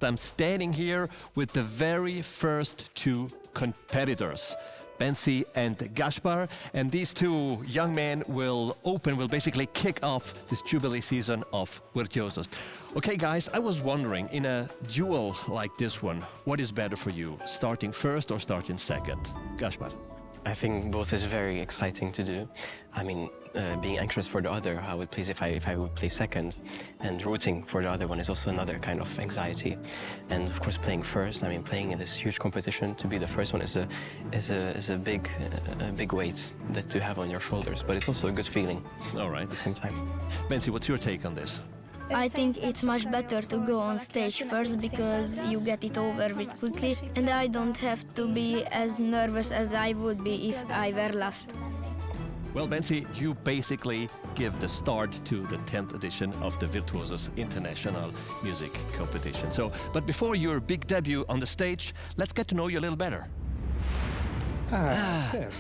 I'm standing here with the very first two competitors, Benzi and Gaspar, and these two young men will basically kick off this Jubilee season of Virtuosos. Okay guys, I was wondering, in a duel like this one, what is better for you, starting first or starting second? Gaspar? I think both is very exciting to do. I mean, being anxious for the other, how it plays if I would play second, and rooting for the other one is also another kind of anxiety. And of course, playing first. I mean, playing in this huge competition, to be the first one is a big weight that to have on your shoulders. But it's also a good feeling. All right. At the same time. Benzi, what's your take on this? I think it's much better to go on stage first because you get it over with quickly, and I don't have to be as nervous as I would be if I were last. Well, Benzi, you basically give the start to the 10th edition of the Virtuosos International Music Competition. But before your big debut on the stage, let's get to know you a little better.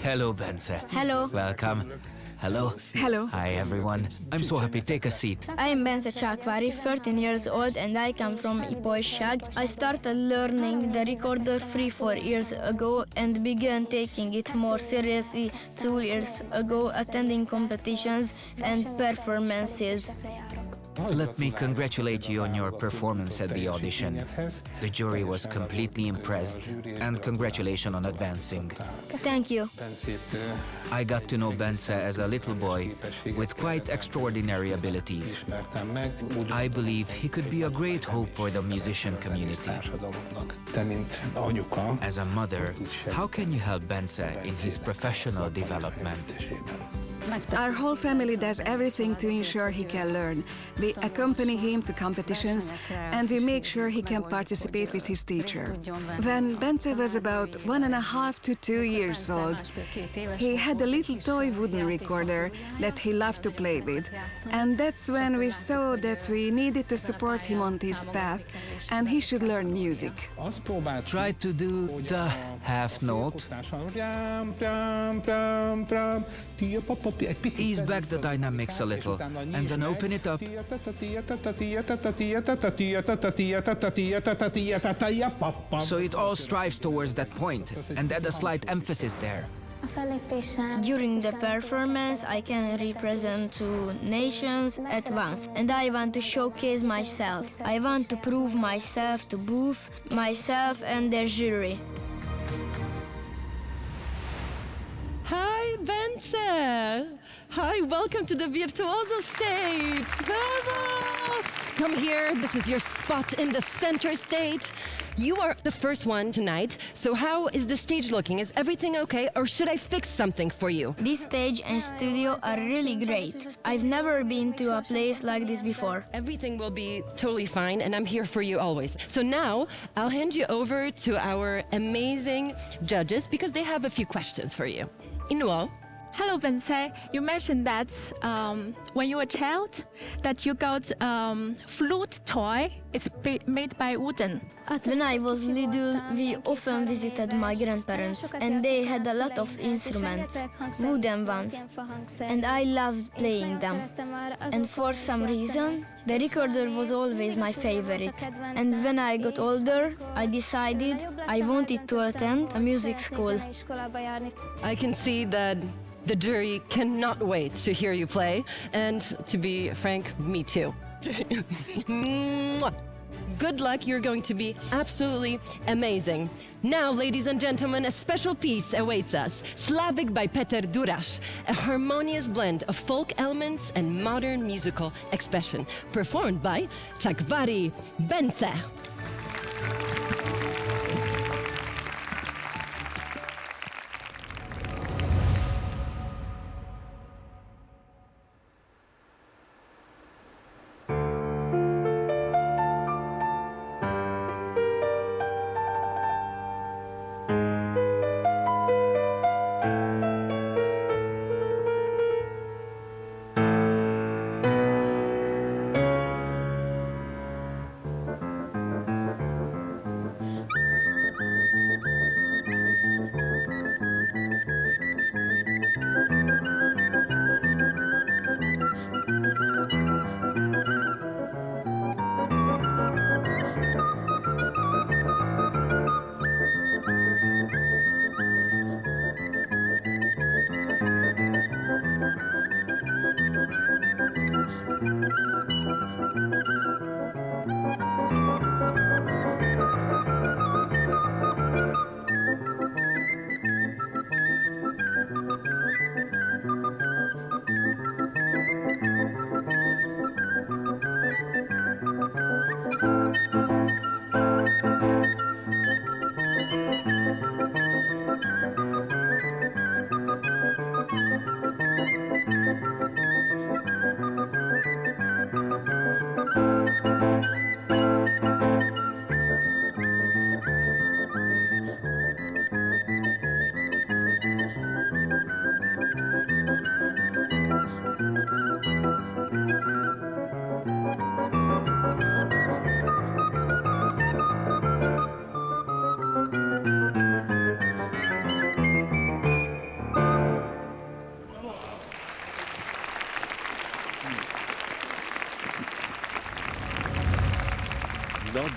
Hello, Benzi. Hello. Welcome. Hello. Hello. Hi, everyone. I'm so happy. Take a seat. I'm Bence Csákvári, 13 years old, and I come from Ipolyság. I started learning the recorder 3-4 years ago and began taking it more seriously 2 years ago, attending competitions and performances. Let me congratulate you on your performance at the audition. The jury was completely impressed, and congratulations on advancing. Thank you. I got to know Bence as a little boy with quite extraordinary abilities. I believe he could be a great hope for the musician community. As a mother, how can you help Bence in his professional development? Our whole family does everything to ensure he can learn. We accompany him to competitions and we make sure he can participate with his teacher. When Bence was about 1.5 to 2 years old, he had a little toy wooden recorder that he loved to play with. And that's when we saw that we needed to support him on his path and he should learn music. Try to do the half note. Ease back the dynamics a little, and then open it up. So it all strives towards that point, and add a slight emphasis there. During the performance, I can represent 2 nations at once, and I want to showcase myself. I want to prove myself to both myself and the jury. Hi, Bence! Hi, welcome to the Virtuoso stage! Bravo! Come here, this is your spot in the center stage. You are the first one tonight, so how is the stage looking? Is everything okay, or should I fix something for you? This stage and studio are really great. I've never been to a place like this before. Everything will be totally fine, and I'm here for you always. So now, I'll hand you over to our amazing judges, because they have a few questions for you. Inuo? Hello, Bence. You mentioned that when you were a child, that you got flute toy. It's made by wooden. When I was little, we often visited my grandparents, and they had a lot of instruments, wooden ones, and I loved playing them. And for some reason, the recorder was always my favorite. And when I got older, I decided I wanted to attend a music school. I can see that the jury cannot wait to hear you play, and to be frank, me too. Good luck, you're going to be absolutely amazing. Now, ladies and gentlemen, a special piece awaits us. Slavic by Peter Duraš, a harmonious blend of folk elements and modern musical expression, performed by Csákvári Bence.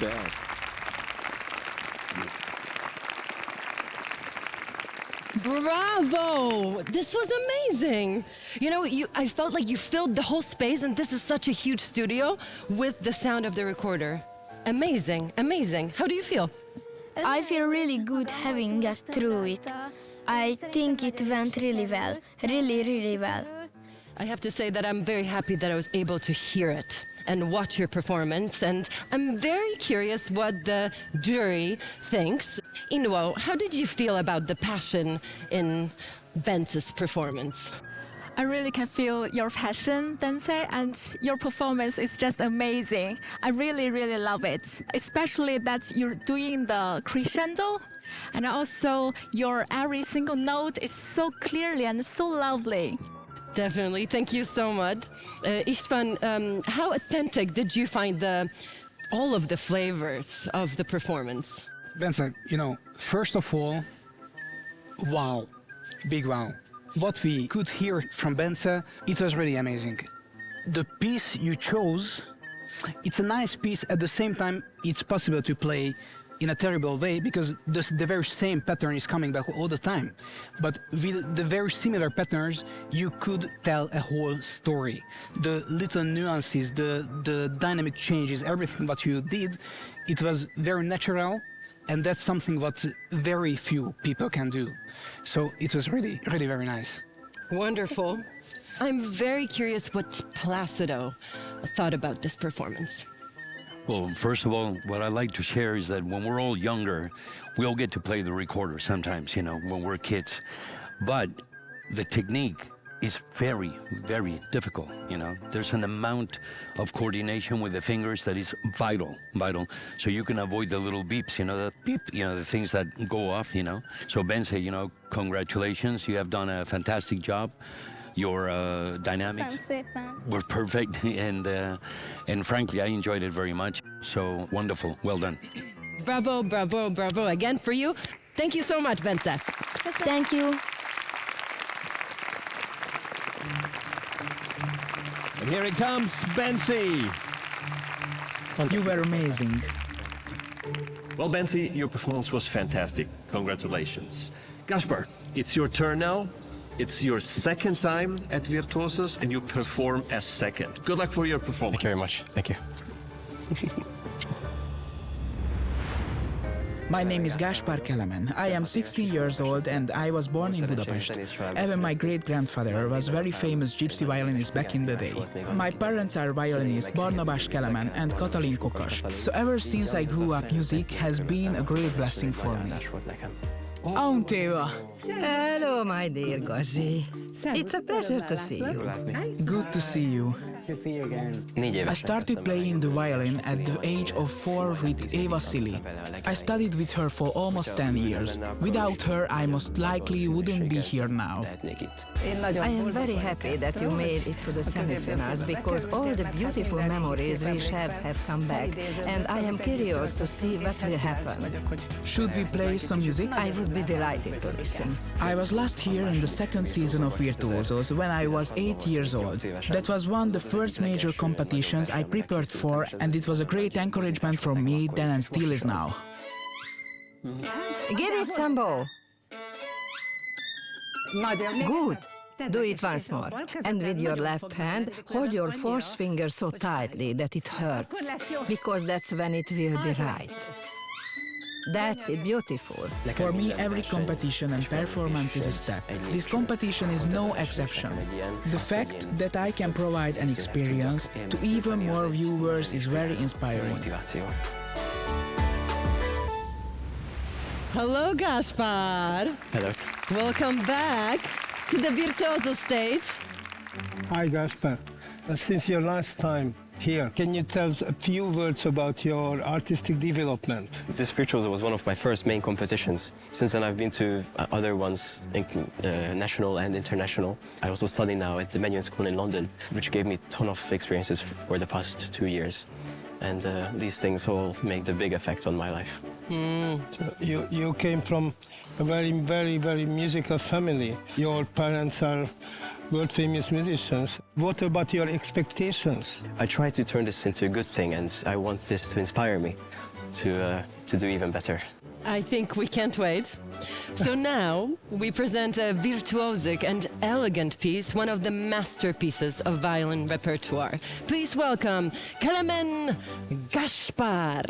Not bad. Bravo! This was amazing. You know, I felt like you filled the whole space, and this is such a huge studio with the sound of the recorder. Amazing, amazing. How do you feel? I feel really good having got through it. I think it went really well, really well. I have to say that I'm very happy that I was able to hear it and watch your performance, and I'm very curious what the jury thinks. Inuo, how did you feel about the passion in Bence's performance? I really can feel your passion, Bence, and your performance is just amazing. I really love it, especially that you're doing the crescendo, and also your every single note is so clearly and so lovely. Definitely, thank you so much. István, how authentic did you find all of the flavors of the performance? Bence, you know, first of all, wow, big wow. What we could hear from Bence, it was really amazing. The piece you chose, it's a nice piece. At the same time, it's possible to play in a terrible way because the very same pattern is coming back all the time. But with the very similar patterns, you could tell a whole story. The little nuances, the dynamic changes, everything what you did, it was very natural, and that's something what very few people can do. So it was really very nice. Wonderful. I'm very curious what Placido thought about this performance. Well, first of all, what I like to share is that when we're all younger, we all get to play the recorder sometimes, you know, when we're kids. But the technique is very difficult, you know. There's an amount of coordination with the fingers that is vital. So you can avoid the little beeps, you know, the beep, you know, the things that go off, you know. So Bence, you know, congratulations. You have done a fantastic job. Your dynamics were perfect, and frankly, I enjoyed it very much. So wonderful, well done. Bravo, bravo, bravo again for you. Thank you so much, Bence. Thank you. And here it comes, Bence. You were amazing. Well, Bence, your performance was fantastic. Congratulations. Gaspar, it's your turn now. It's your second time at Virtuosos, and you perform as second. Good luck for your performance. Thank you very much. Thank you. My name is Gáspár Kelemen. I am 16 years old and I was born in Budapest. Even my great-grandfather was very famous gypsy violinist back in the day. My parents are violinists Barnabás Kelemen and Katalin Kokas. So ever since I grew up, music has been a great blessing for me. Aunteva! Hello, my dear Gazi. It's a pleasure to see you. Good to see you. I started playing the violin at the age of 4 with Eva Silly. I studied with her for almost 10 years. Without her, I most likely wouldn't be here now. I am very happy that you made it to the semifinals because all the beautiful memories we share have come back, and I am curious to see what will happen. Should we play some music? I would be delighted to listen. I was last here in the second season of Virtuosos when I was 8 years old. That was one of the first major competitions I prepared for, and it was a great encouragement for me then and still is now. Give it some bow. Good. Do it once more. And with your left hand, hold your fourth finger so tightly that it hurts, because that's when it will be right. That's it, beautiful. For me, every competition and performance is a step. This competition is no exception. The fact that I can provide an experience to even more viewers is very inspiring. Hello, Gaspar. Hello. Welcome back to the Virtuoso stage. Hi, Gaspar. Since your last time here, can you tell us a few words about your artistic development? This Virtuoso was one of my first main competitions. Since then, I've been to other ones, national and international. I also study now at the Menuhin School in London, which gave me a ton of experiences for the past 2 years. And these things all made a big effect on my life. So you came from a very musical family. Your parents are world-famous musicians. What about your expectations? I try to turn this into a good thing, and I want this to inspire me to do even better. I think we can't wait. So now we present a virtuosic and elegant piece, one of the masterpieces of violin repertoire. Please welcome Kelemen Gaspar.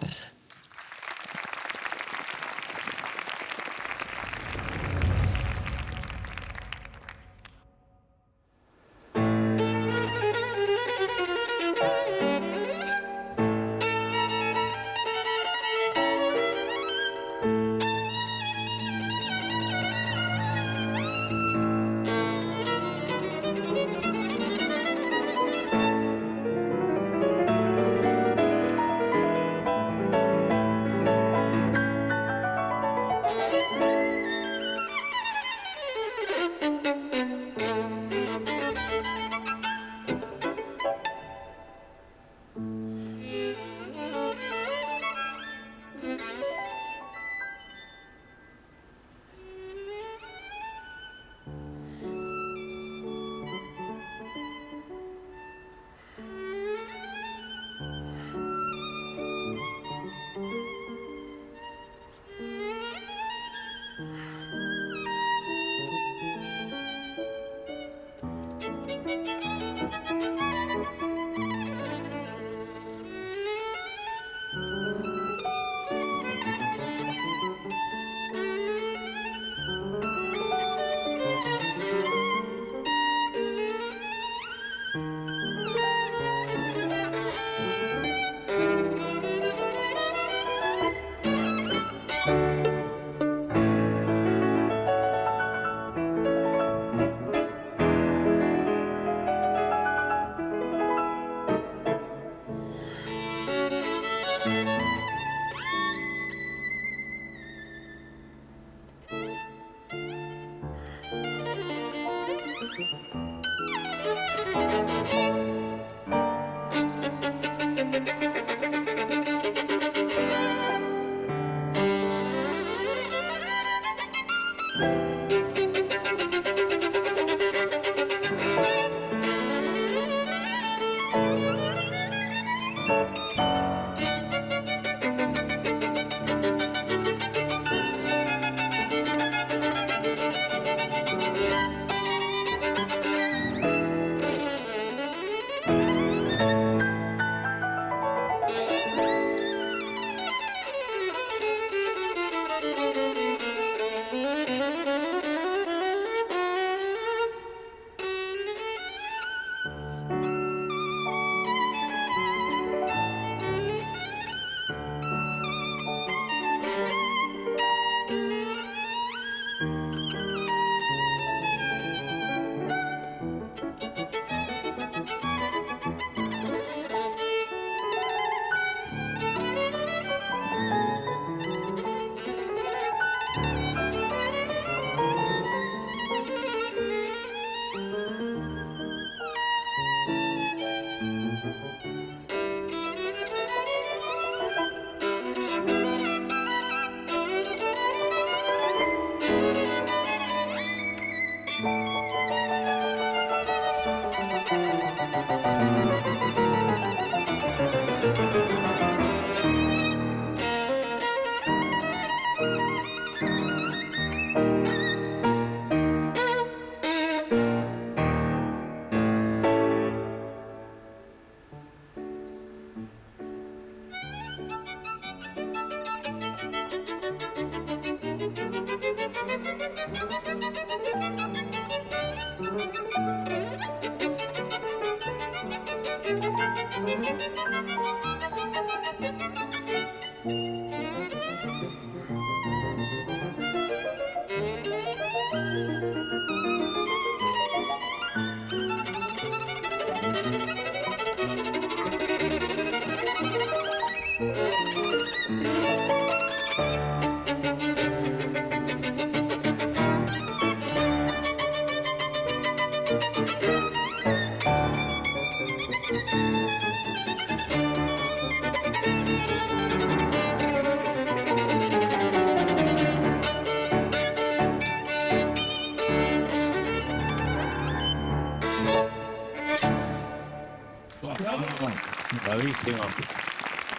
Bravissimo.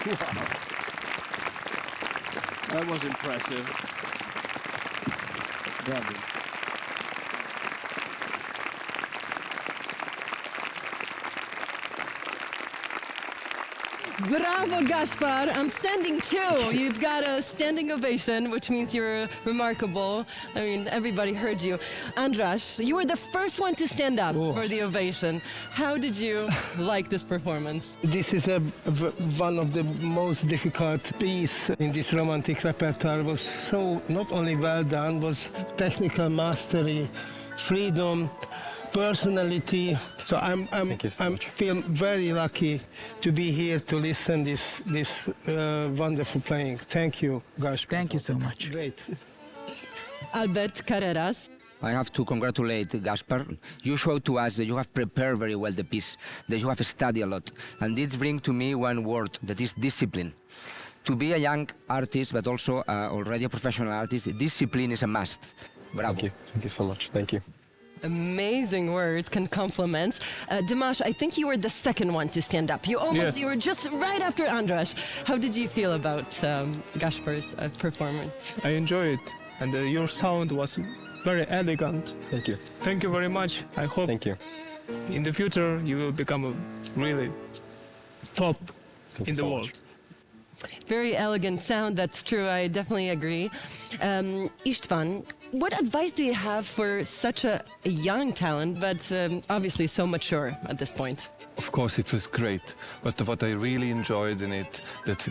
Wow. That was impressive. Bravo. Bravo, Gaspar. I'm standing too. You've got a standing ovation, which means you're remarkable. I mean, everybody heard you. Andras, you were the first one to stand up for the ovation. How did you like this performance? This is one of the most difficult pieces in this romantic repertoire. It was so not only well done, was technical mastery, freedom, personality. So I'm feel very lucky to be here to listen this wonderful playing. Thank you, Gaspar. Thank you so much. Great. Albert Carreras. I have to congratulate Gaspar. You showed to us that you have prepared very well the piece, that you have studied a lot. And this brings to me one word, that is discipline. To be a young artist, but also already a professional artist, discipline is a must. Bravo. Thank you. Thank you so much. Thank you. Amazing words, compliments. Dimash, I think you were the second one to stand up. You were just right after Andras. How did you feel about Gaspar's performance? I enjoyed it, and your sound was very elegant. Thank you. Thank you very much. I hope in the future you will become a really top in the world. Very elegant sound, that's true, I definitely agree. Istvan, what advice do you have for such a young talent, but obviously so mature at this point? Of course, it was great, but what I really enjoyed in it, that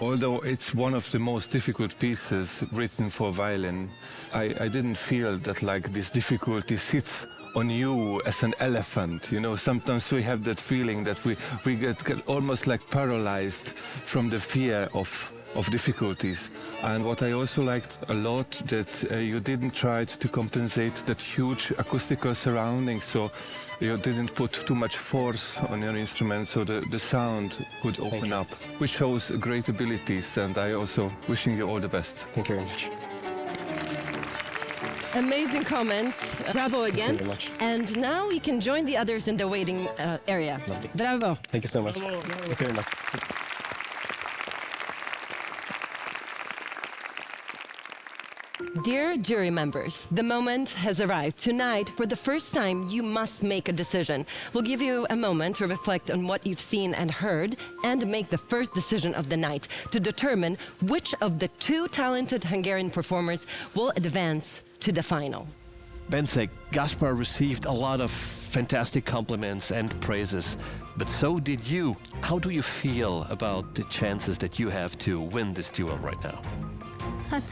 although it's one of the most difficult pieces written for violin, I didn't feel that like this difficulty sits on you as an elephant. You know, sometimes we have that feeling that we get almost like paralyzed from the fear of difficulties. And what I also liked a lot, that you didn't try to compensate that huge acoustical surrounding, so you didn't put too much force on your instrument, so the sound could open up, which shows great abilities, and I also wishing you all the best. Thank you very much. Amazing comments. Bravo again. Thank you very much. And now we can join the others in the waiting area. Lovely. Bravo. Thank you so much. Thank you very much. Dear jury members, the moment has arrived. Tonight, for the first time, you must make a decision. We'll give you a moment to reflect on what you've seen and heard and make the first decision of the night to determine which of the two talented Hungarian performers will advance to the final. Bence, Gaspar received a lot of fantastic compliments and praises, but so did you. How do you feel about the chances that you have to win this duel right now?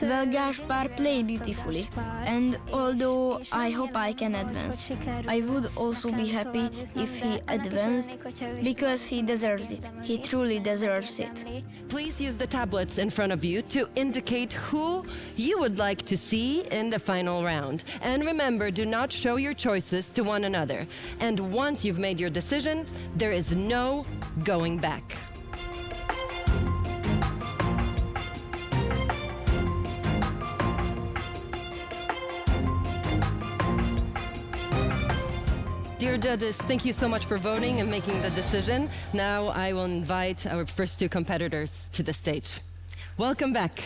Well, Gaspar played beautifully, and although I hope I can advance, I would also be happy if he advanced, because he deserves it. He truly deserves it. Please use the tablets in front of you to indicate who you would like to see in the final round. And remember, do not show your choices to one another. And once you've made your decision, there is no going back. Dear judges, thank you so much for voting and making the decision. Now I will invite our first two competitors to the stage. Welcome back.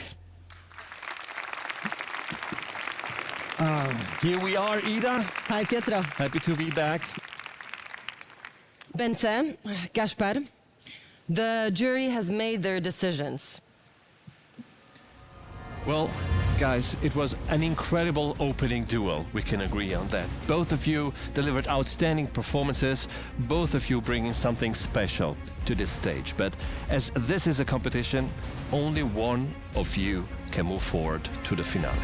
Here we are, Ida. Hi, Pietro. Happy to be back. Bence, Gaspar, the jury has made their decisions. Well, guys, it was an incredible opening duel. We can agree on that. Both of you delivered outstanding performances, both of you bringing something special to this stage. But as this is a competition, only one of you can move forward to the finale.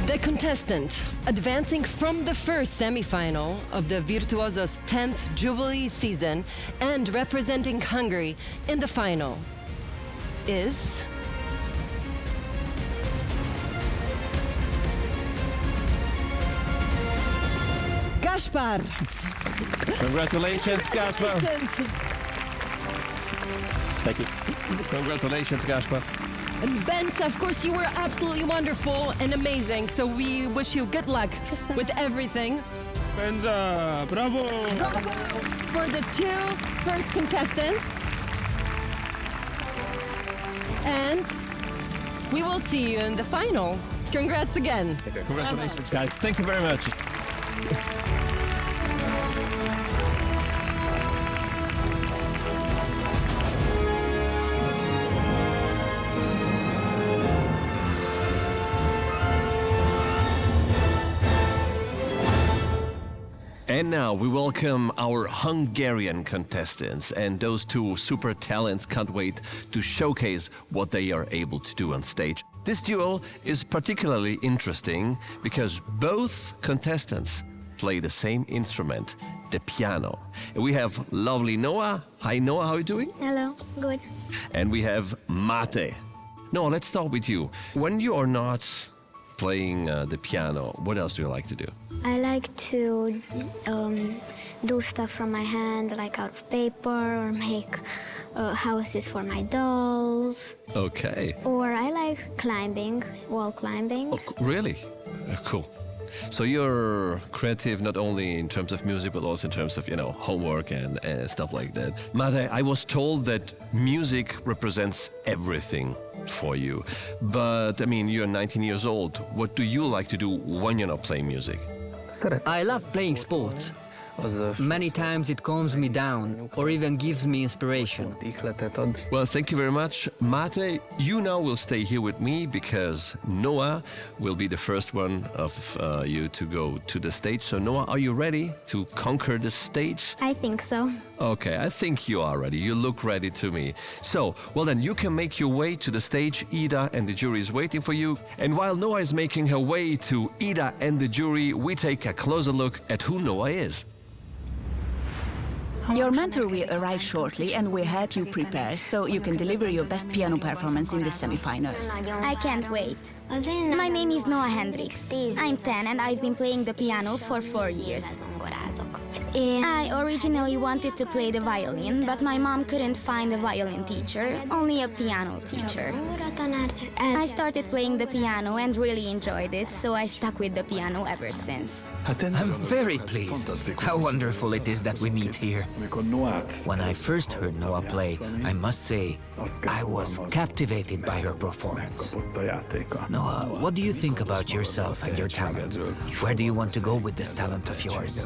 The contestant advancing from the first semifinal of the Virtuosos 10th Jubilee season and representing Hungary in the final is Gaspar. Congratulations, Gaspar. Thank you. Congratulations, Gaspar. And Bence, of course, you were absolutely wonderful and amazing. So we wish you good luck with everything. Benza, bravo! Bravo for the two first contestants. And we will see you in the final. Congrats again. Congratulations, guys. Thank you very much. And now we welcome our Hungarian contestants, and those two super talents can't wait to showcase what they are able to do on stage. This duel is particularly interesting because both contestants play the same instrument, the piano. And we have lovely Noah. Hi Noah, how are you doing? Hello, good. And we have Mate. Noah, let's start with you. When you are not playing the piano, what else do you like to do? I like to do stuff from my hand, like out of paper, or make houses for my dolls. Okay. Or I like climbing, wall climbing. Oh, really? Cool. So you're creative not only in terms of music, but also in terms of, homework and stuff like that. Mate, I was told that music represents everything for you. But, you're 19 years old. What do you like to do when you're not playing music? I love playing sports. Many times it calms me down or even gives me inspiration. Well, thank you very much. Mate, you now will stay here with me because Noah will be the first one of you to go to the stage. So Noah, are you ready to conquer the stage? I think so. Okay, I think you are ready. You look ready to me. So, well then, you can make your way to the stage. Ida and the jury is waiting for you. And while Noah is making her way to Ida and the jury, we take a closer look at who Noah is. Your mentor will arrive shortly and will help you prepare so you can deliver your best piano performance in the semifinals. I can't wait. My name is Noah Hendricks. I'm 10 and I've been playing the piano for 4 years. I originally wanted to play the violin, but my mom couldn't find a violin teacher, only a piano teacher. I started playing the piano and really enjoyed it, so I stuck with the piano ever since. I'm very pleased. How wonderful it is that we meet here. When I first heard Noah play, I must say, I was captivated by her performance. Noah, what do you think about yourself and your talent? Where do you want to go with this talent of yours?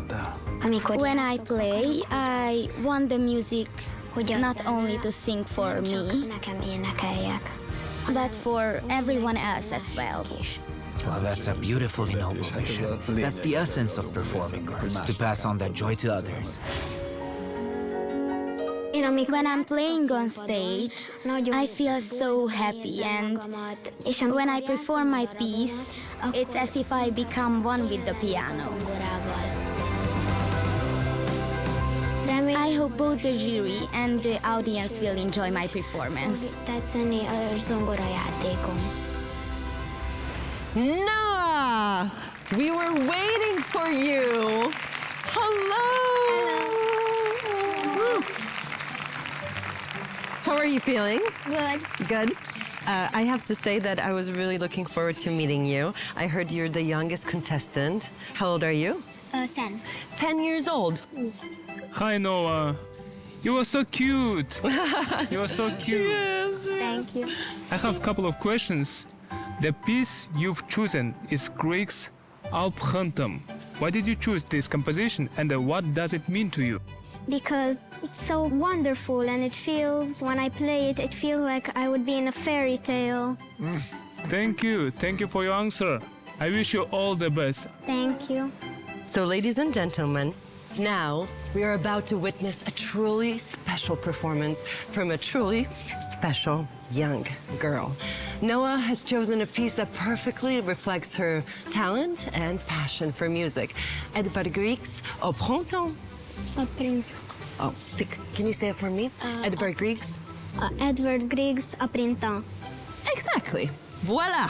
When I play, I want the music not only to sing for me, but for everyone else as well. Well, that's a beautifully noble mission. That's the essence of performing arts, to pass on that joy to others. When I'm playing on stage, I feel so happy, and when I perform my piece, it's as if I become one with the piano. I hope both the jury and the audience will enjoy my performance. Noah! We were waiting for you! Hello! How are you feeling? Good. Good. I have to say that I was really looking forward to meeting you. I heard you're the youngest contestant. How old are you? 10. 10 years old. Hi, Noah. You are so cute. You are so cute. Yes. Thank you. I have a couple of questions. The piece you've chosen is Grieg's Alphantrum. Why did you choose this composition, and what does it mean to you? Because it's so wonderful, and it feels, when I play it, it feels like I would be in a fairy tale. Thank you. Thank you for your answer. I wish you all the best. Thank you. So, ladies and gentlemen, now we are about to witness a truly special performance from a truly special young girl. Noah has chosen a piece that perfectly reflects her talent and passion for music. Edvard Grieg's Au Printemps. Au Printemps. Oh, can you say it for me? Edvard Grieg's? Edvard Grieg's Au Printemps. Exactly. Voila!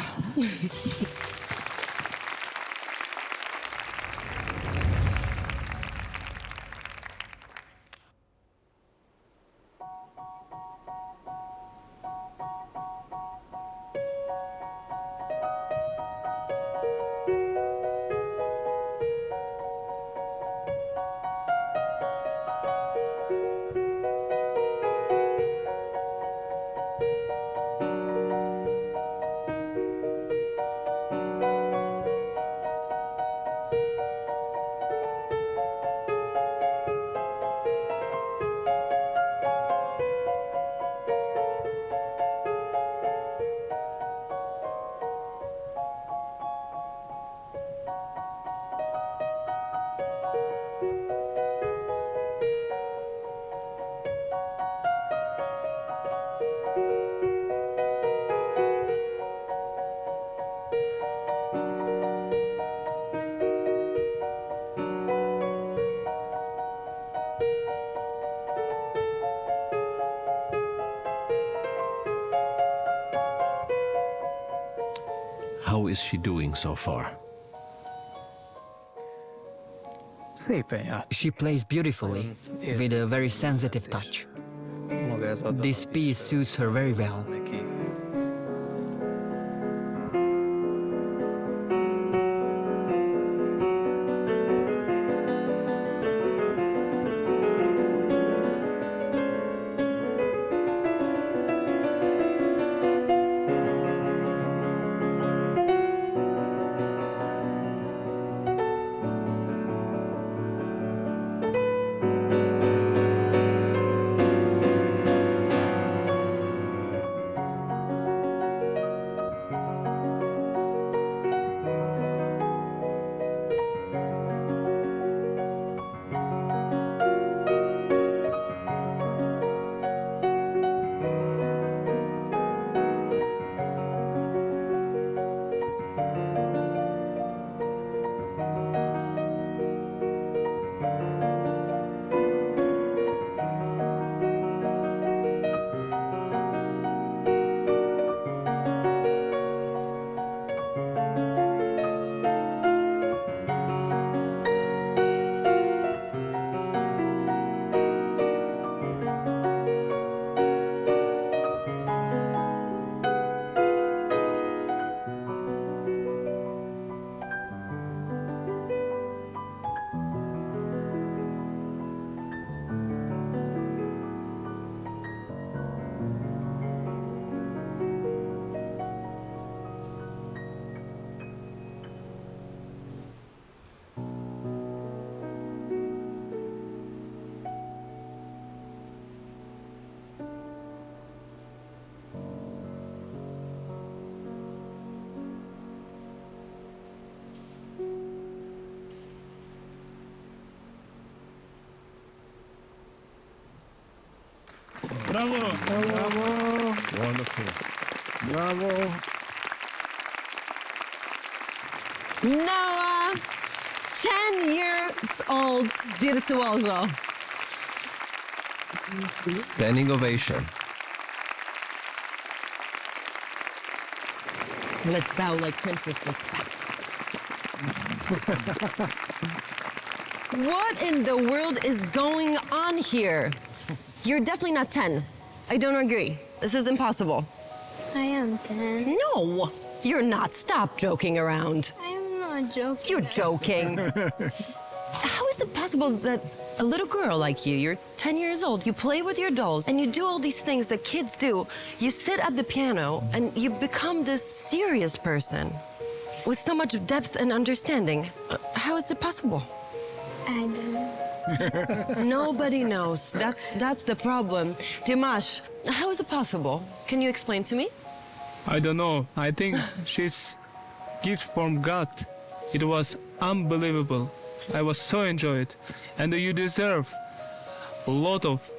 How is she doing so far? She plays beautifully, with a very sensitive touch. This piece suits her very well. Bravo! Bravo! Wonderful. Bravo! Noah, 10 years old virtuoso. Standing ovation. Let's bow like princesses. What in the world is going on here? You're definitely not 10. I don't agree. This is impossible. I am 10. No, you're not. Stop joking around. I am not joking. You're joking. How is it possible that a little girl like you, you're 10 years old, you play with your dolls and you do all these things that kids do. You sit at the piano and you become this serious person with so much depth and understanding. How is it possible? I don't know. Nobody knows. That's the problem. Dimash, how is it possible? Can you explain to me? I don't know. I think she's gift from God. It was unbelievable. I was so enjoyed. And you deserve a lot of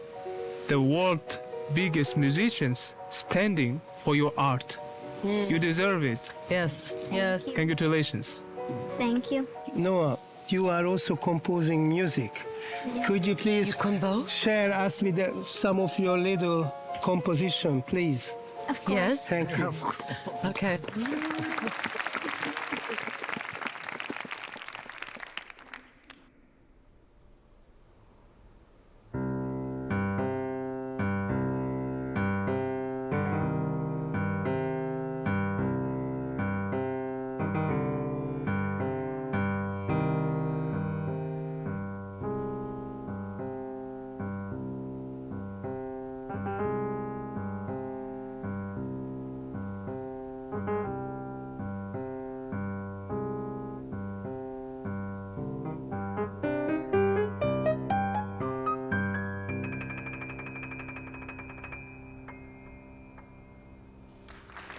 the world's biggest musicians standing for your art. You deserve it. Yes, yes. Congratulations. Thank you. Noah, you are also composing music. Yes. Could you please compose? Share us with some of your little composition, please? Of course. Yes? Thank you. Okay.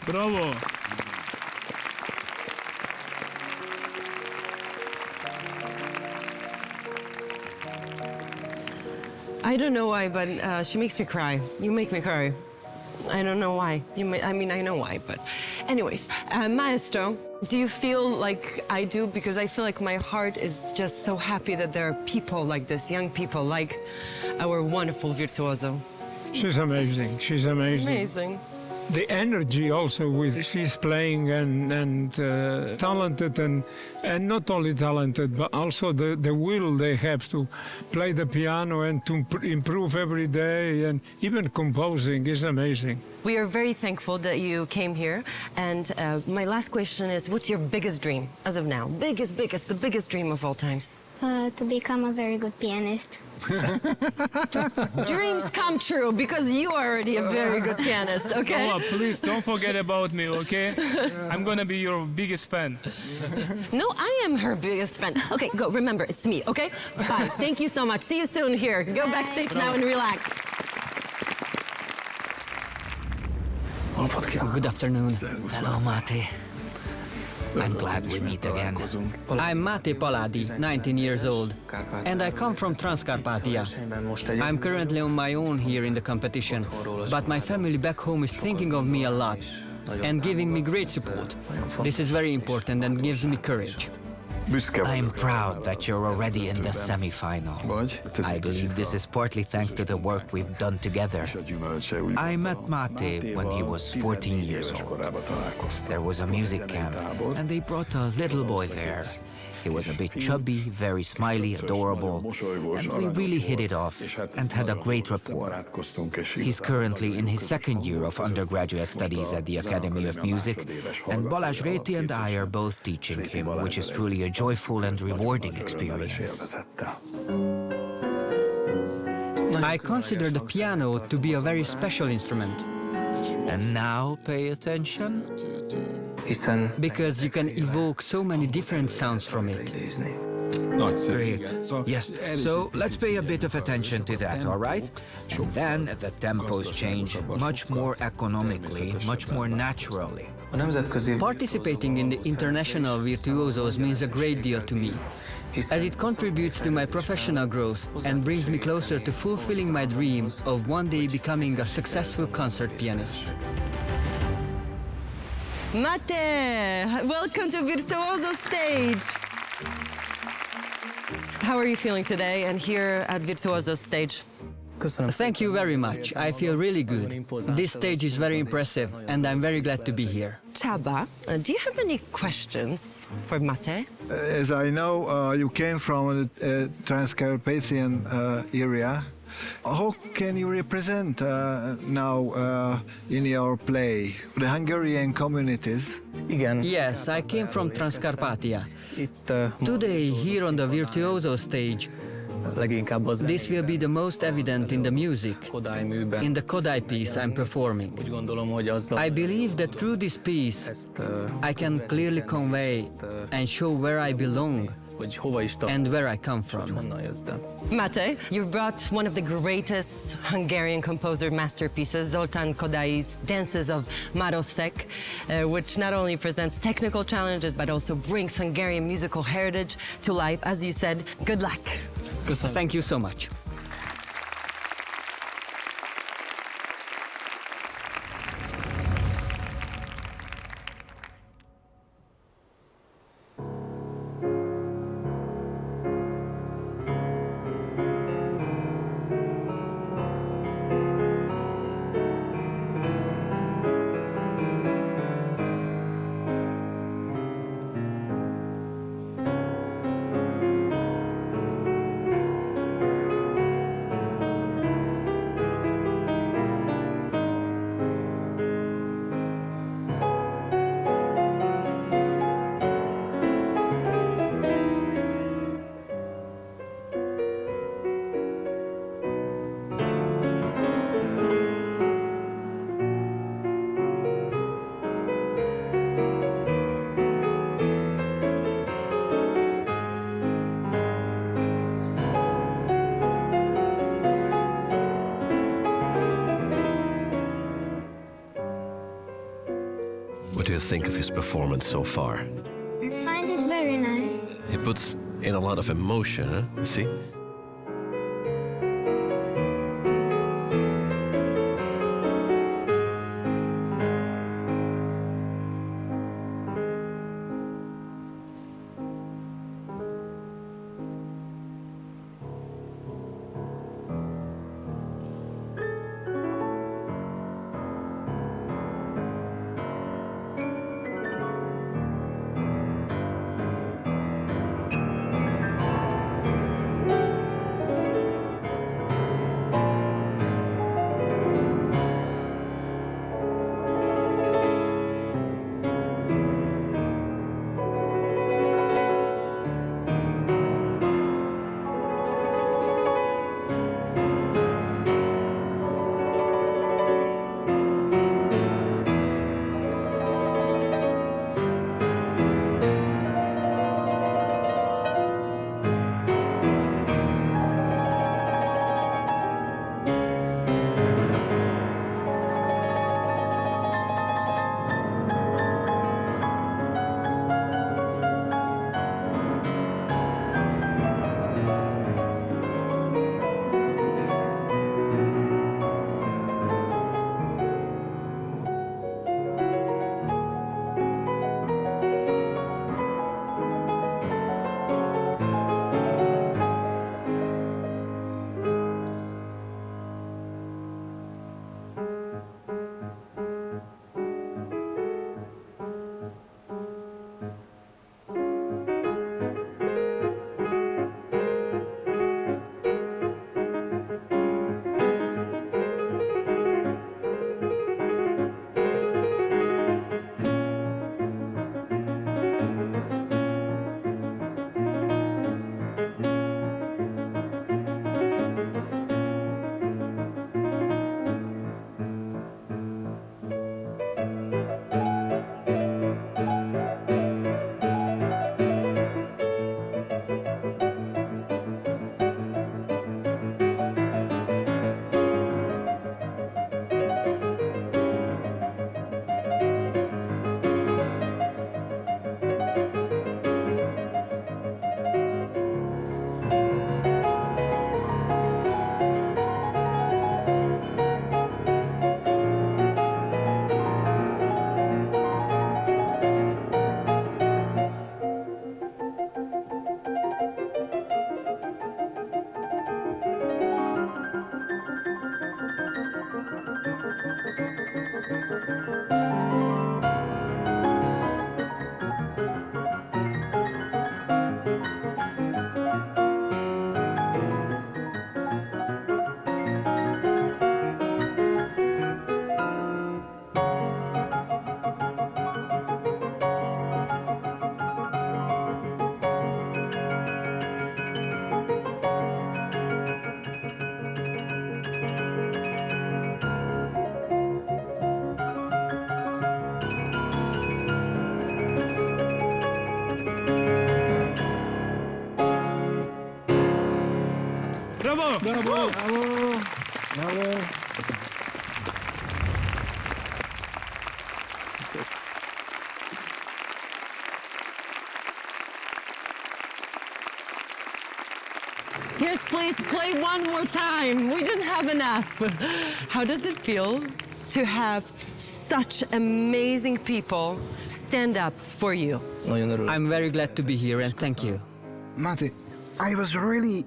Bravo. I don't know why, but she makes me cry. You make me cry. I don't know why. I mean, I know why, but... Anyways, Maestro, do you feel like I do? Because I feel like my heart is just so happy that there are people like this, young people like our wonderful virtuoso. She's amazing. She's amazing. Amazing. the energy also with she's playing and talented and not only talented but also the will they have to play the piano and to improve every day, and even composing is amazing. We are very thankful that you came here, and my last question is, what's your biggest dream as of now? The biggest dream of all times. To become a very good pianist. Dreams come true, because you are already a very good pianist, okay? Noah, please don't forget about me, okay? I'm gonna be your biggest fan. No, I am her biggest fan. Okay, go, remember, it's me, okay? Bye, thank you so much. See you soon here. Go backstage now and relax. Good afternoon. Hello, Mate. I'm glad we meet again. I'm Mate Paladi, 19 years old, and I come from Transcarpathia. I'm currently on my own here in the competition, but my family back home is thinking of me a lot and giving me great support. This is very important and gives me courage. I'm proud that you're already in the semi-final. I believe this is partly thanks to the work we've done together. I met Mate when he was 14 years old. There was a music camp, and they brought a little boy there. He was a bit chubby, very smiley, adorable, and we really hit it off and had a great rapport. He's currently in his second year of undergraduate studies at the Academy of Music, and Balázs Réti and I are both teaching him, which is truly a joyful and rewarding experience. I consider the piano to be a very special instrument. And now pay attention. Because you can evoke so many different sounds from it. Great. Yes, so let's pay a bit of attention to that, all right? And then the tempos change much more economically, much more naturally. Participating in the international Virtuosos means a great deal to me, as it contributes to my professional growth and brings me closer to fulfilling my dream of one day becoming a successful concert pianist. Mate, welcome to Virtuoso stage. How are you feeling today and here at Virtuoso stage? Thank you very much. I feel really good. This stage is very impressive and I'm very glad to be here. Csaba, do you have any questions for Mate? As I know, you came from the Transcarpathian area. How can you represent now in your play the Hungarian communities? Yes, I came from Transcarpathia. Today, here on the Virtuoso stage, this will be the most evident in the music, in the Kodály piece I'm performing. I believe that through this piece, I can clearly convey and show where I belong and where I come from. Mate, you've brought one of the greatest Hungarian composer masterpieces, Zoltán Kodály's Dances of Marosek, which not only presents technical challenges but also brings Hungarian musical heritage to life. As you said, good luck. Thank you so much. What do you think of his performance so far? I find it very nice. He puts in a lot of emotion, huh? See? Bravo! Bravo! Bravo! Bravo! Yes, please play one more time. We didn't have enough. How does it feel to have such amazing people stand up for you? I'm very glad to be here and thank you. Mate, I was really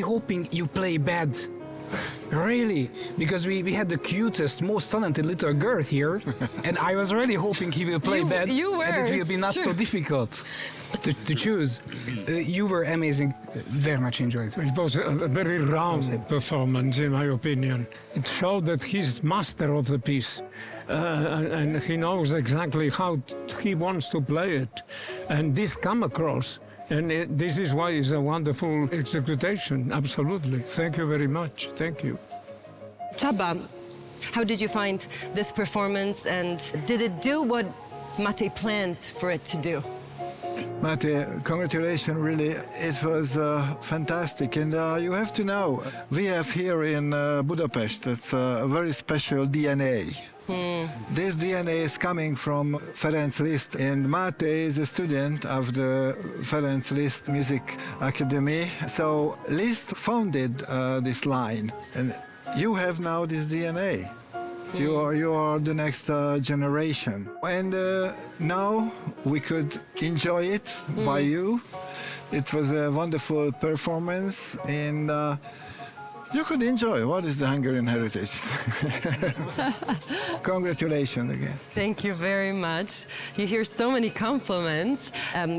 hoping you play bad. Really, because we had the cutest, most talented little girl here, and I was really hoping he will play bad, you were, and it will be not so difficult to choose. You were amazing, very much enjoyed. It was a very round performance, in my opinion. It showed that he's master of the piece, and he knows exactly how he wants to play it, and this come across. And this is why it's a wonderful execution, absolutely. Thank you very much, thank you. Csaba, how did you find this performance, and did it do what Mate planned for it to do? Mate, congratulations, really. It was fantastic. And you have to know, we have here in Budapest, it's a very special DNA. This DNA is coming from Ferenc Liszt, and Mate is a student of the Ferenc Liszt Music Academy. So Liszt founded this line, and you have now this DNA. You are the next generation, and now we could enjoy it by you. It was a wonderful performance, and you could enjoy what is the Hungarian heritage. Congratulations again. Thank you very much. You hear so many compliments.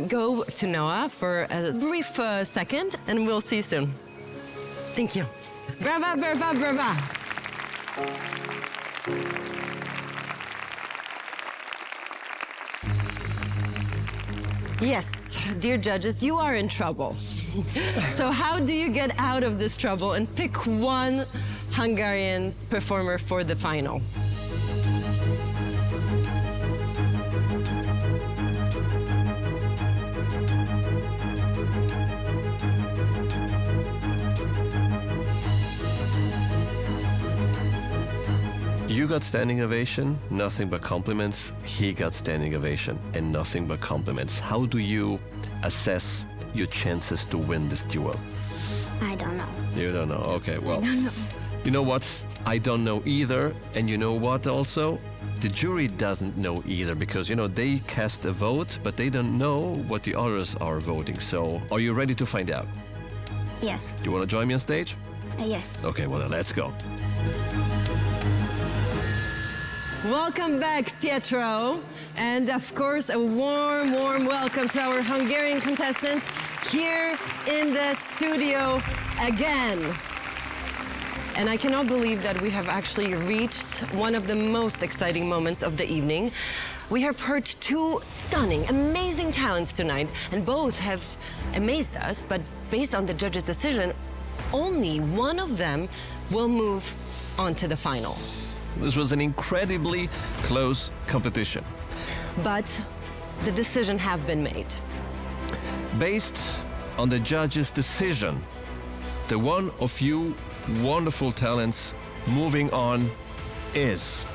Go to Noah for a brief second, and we'll see you soon. Thank you. Brava, brava, brava. Yes, dear judges, you are in trouble. So how do you get out of this trouble and pick one Hungarian performer for the final? You got standing ovation, nothing but compliments. He got standing ovation and nothing but compliments. How do you assess your chances to win this duel? I don't know. You don't know. Okay, well, I don't know. you know what? I don't know either. And you know what also? The jury doesn't know either because, you know, they cast a vote, but they don't know what the others are voting. So are you ready to find out? Yes. You want to join me on stage? Yes. Okay, well, then let's go. Welcome back, Pietro. And of course, a warm, warm welcome to our Hungarian contestants here in the studio again. And I cannot believe that we have actually reached one of the most exciting moments of the evening. We have heard two stunning, amazing talents tonight, and both have amazed us, but based on the judge's decision, only one of them will move on to the final. This was an incredibly close competition. But the decision has been made. Based on the judge's decision, the one of you wonderful talents moving on is...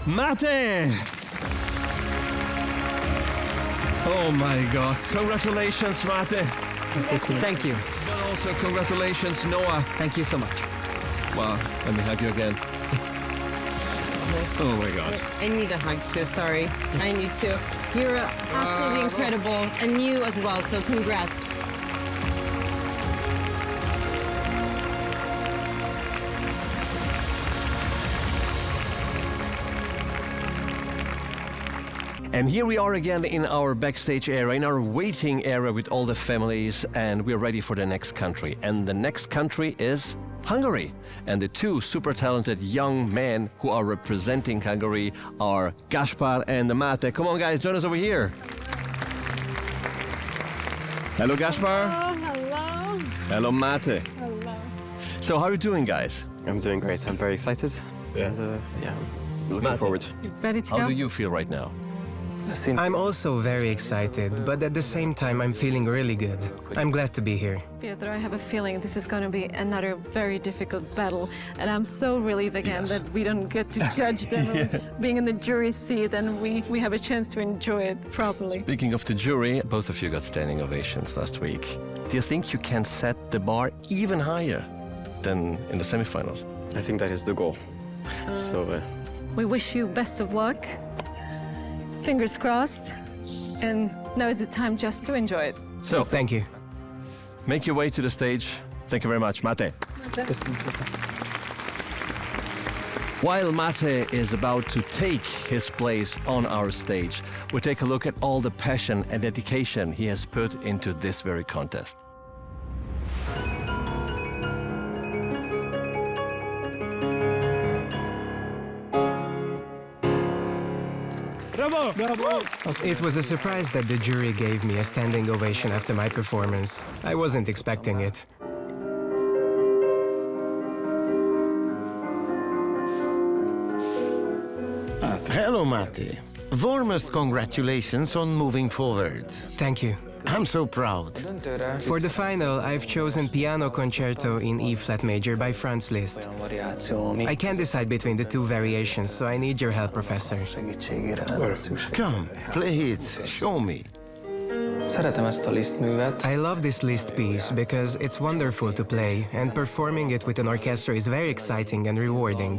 Mate! Oh my God. Congratulations, Mate. Thank you. But also congratulations, Noah. Thank you so much. Wow, let me hug you again. Oh my God. I need a hug too, sorry. I need to. You're absolutely incredible, and you as well, so congrats. And here we are again in our backstage area, in our waiting area with all the families, and we're ready for the next country. And the next country is Hungary. And the two super talented young men who are representing Hungary are Gaspar and Mate. Come on, guys, join us over here. Hello, Gaspar. Hello. Hello, Mate. Hello. So how are you doing, guys? I'm doing great. I'm very excited. Yeah. And, looking forward. Ready to go? How do you feel right now? I'm also very excited, but at the same time, I'm feeling really good. I'm glad to be here. Pietro, I have a feeling this is going to be another very difficult battle, and I'm so relieved again that we don't get to judge them being in the jury seat, and we have a chance to enjoy it properly. Speaking of the jury, both of you got standing ovations last week. Do you think you can set the bar even higher than in the semifinals? I think that is the goal. So we wish you best of luck. Fingers crossed. And now is the time just to enjoy it. So, thank you. Make your way to the stage. Thank you very much, Mate. While Mate is about to take his place on our stage, we take a look at all the passion and dedication he has put into this very contest. Bravo! Bravo! It was a surprise that the jury gave me a standing ovation after my performance. I wasn't expecting it. Hello, Matti. Warmest congratulations on moving forward. Thank you. I'm so proud. For the final, I've chosen Piano Concerto in E-flat major by Franz Liszt. I can't decide between the two variations, so I need your help, Professor. Come, play it. Show me. I love this Liszt piece because it's wonderful to play, and performing it with an orchestra is very exciting and rewarding.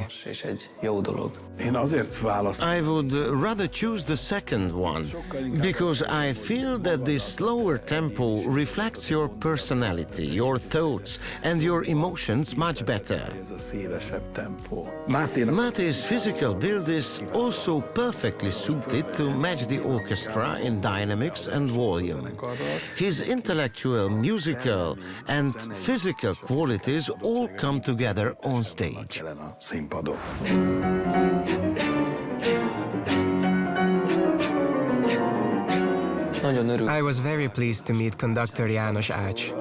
I would rather choose the second one, because I feel that this slower tempo reflects your personality, your thoughts, and your emotions much better. Mate's physical build is also perfectly suited to match the orchestra in dynamics and volume. His intellectual, musical, and physical qualities all come together on stage. I was very pleased to meet conductor János Ács.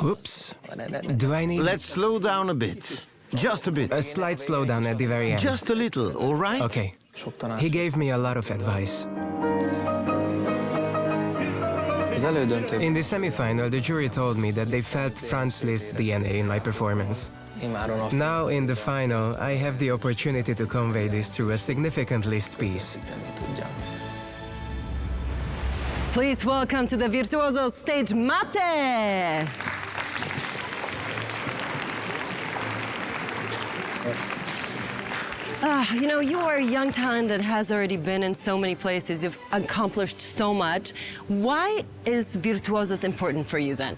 Oops. Do I need... Let's slow down a bit. Just a bit. A slight slowdown at the very end. Just a little, all right? Okay. He gave me a lot of advice. In the semifinal, the jury told me that they felt Franz Liszt's DNA in my performance. Now, in the final, I have the opportunity to convey this through a significant Liszt piece. Please welcome to the Virtuosos stage, Mate! You know, you are a young talent that has already been in so many places. You've accomplished so much. Why is Virtuosos important for you then?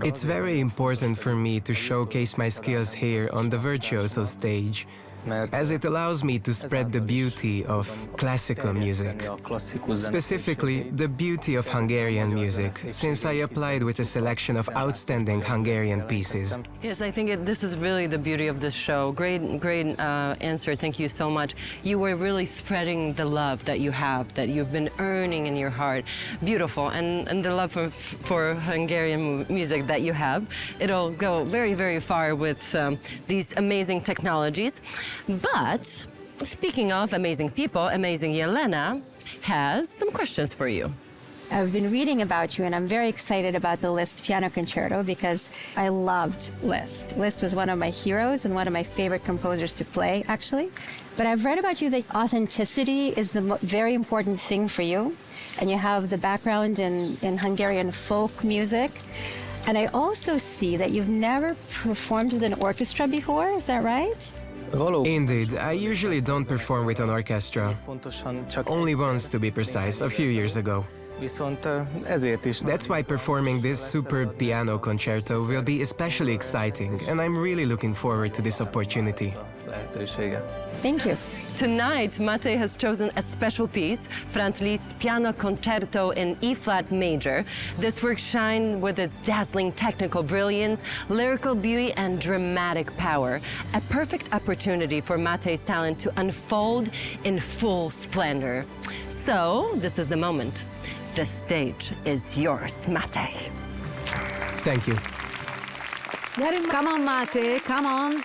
It's very important for me to showcase my skills here on the Virtuosos stage, as it allows me to spread the beauty of classical music, specifically the beauty of Hungarian music, since I applied with a selection of outstanding Hungarian pieces. Yes, I think this is really the beauty of this show. Great answer. Thank you so much. You were really spreading the love that you have, that you've been earning in your heart. Beautiful. And the love for Hungarian music that you have. It'll go very, very far with these amazing technologies. But speaking of amazing people, amazing Jelena has some questions for you. I've been reading about you, and I'm very excited about the Liszt Piano Concerto because I loved Liszt. Liszt was one of my heroes and one of my favorite composers to play, actually. But I've read about you that authenticity is the very important thing for you, and you have the background in Hungarian folk music. And I also see that you've never performed with an orchestra before, is that right? Indeed, I usually don't perform with an orchestra. Only once, to be precise, a few years ago. That's why performing this superb piano concerto will be especially exciting, and I'm really looking forward to this opportunity. Thank you. Tonight, Mate has chosen a special piece, Franz Liszt's Piano Concerto in E-flat major. This work shines with its dazzling technical brilliance, lyrical beauty, and dramatic power. A perfect opportunity for Mate's talent to unfold in full splendor. So, this is the moment. The stage is yours, Mate. Thank you. Come on, Mate, come on.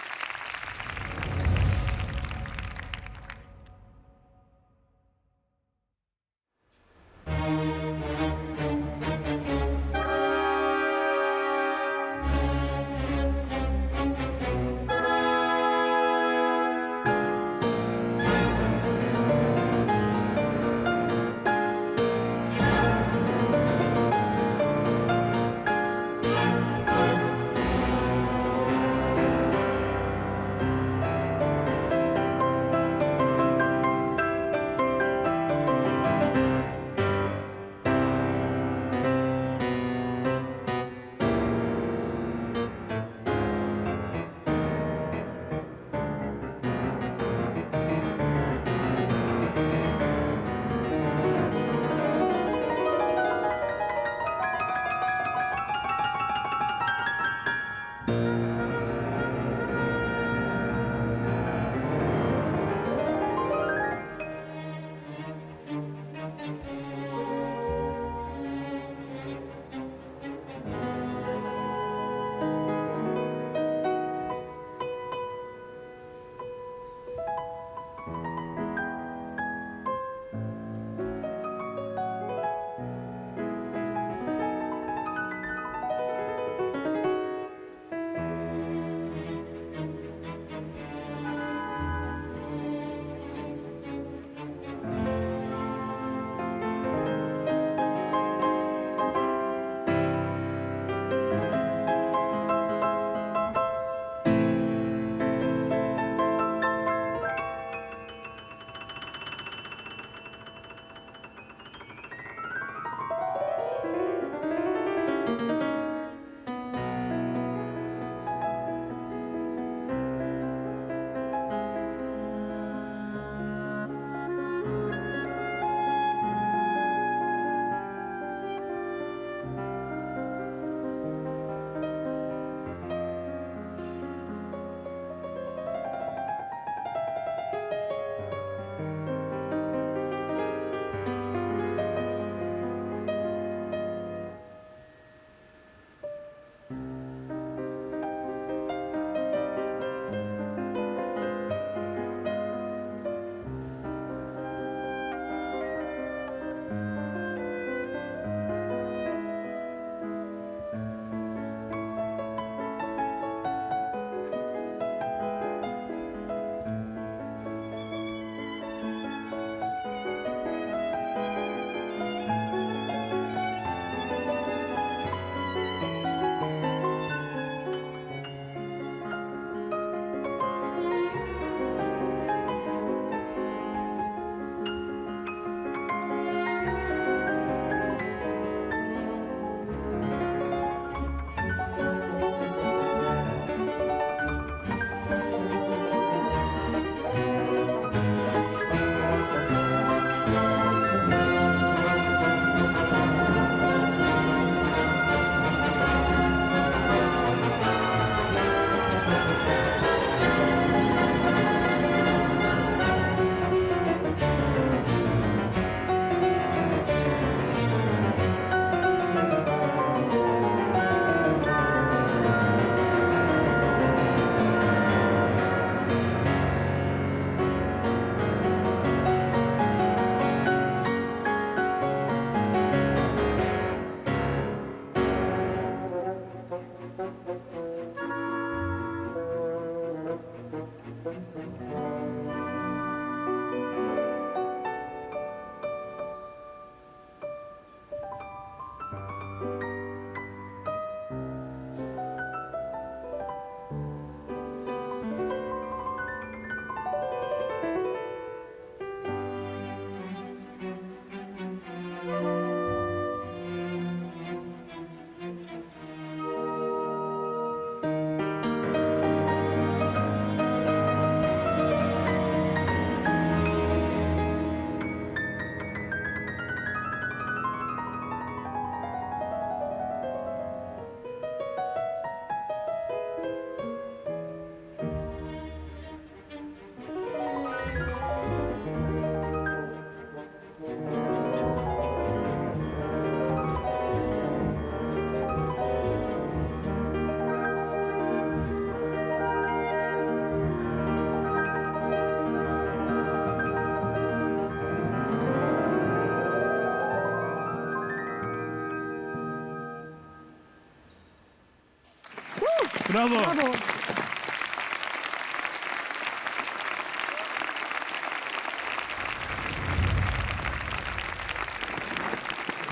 Bravo! Bravo!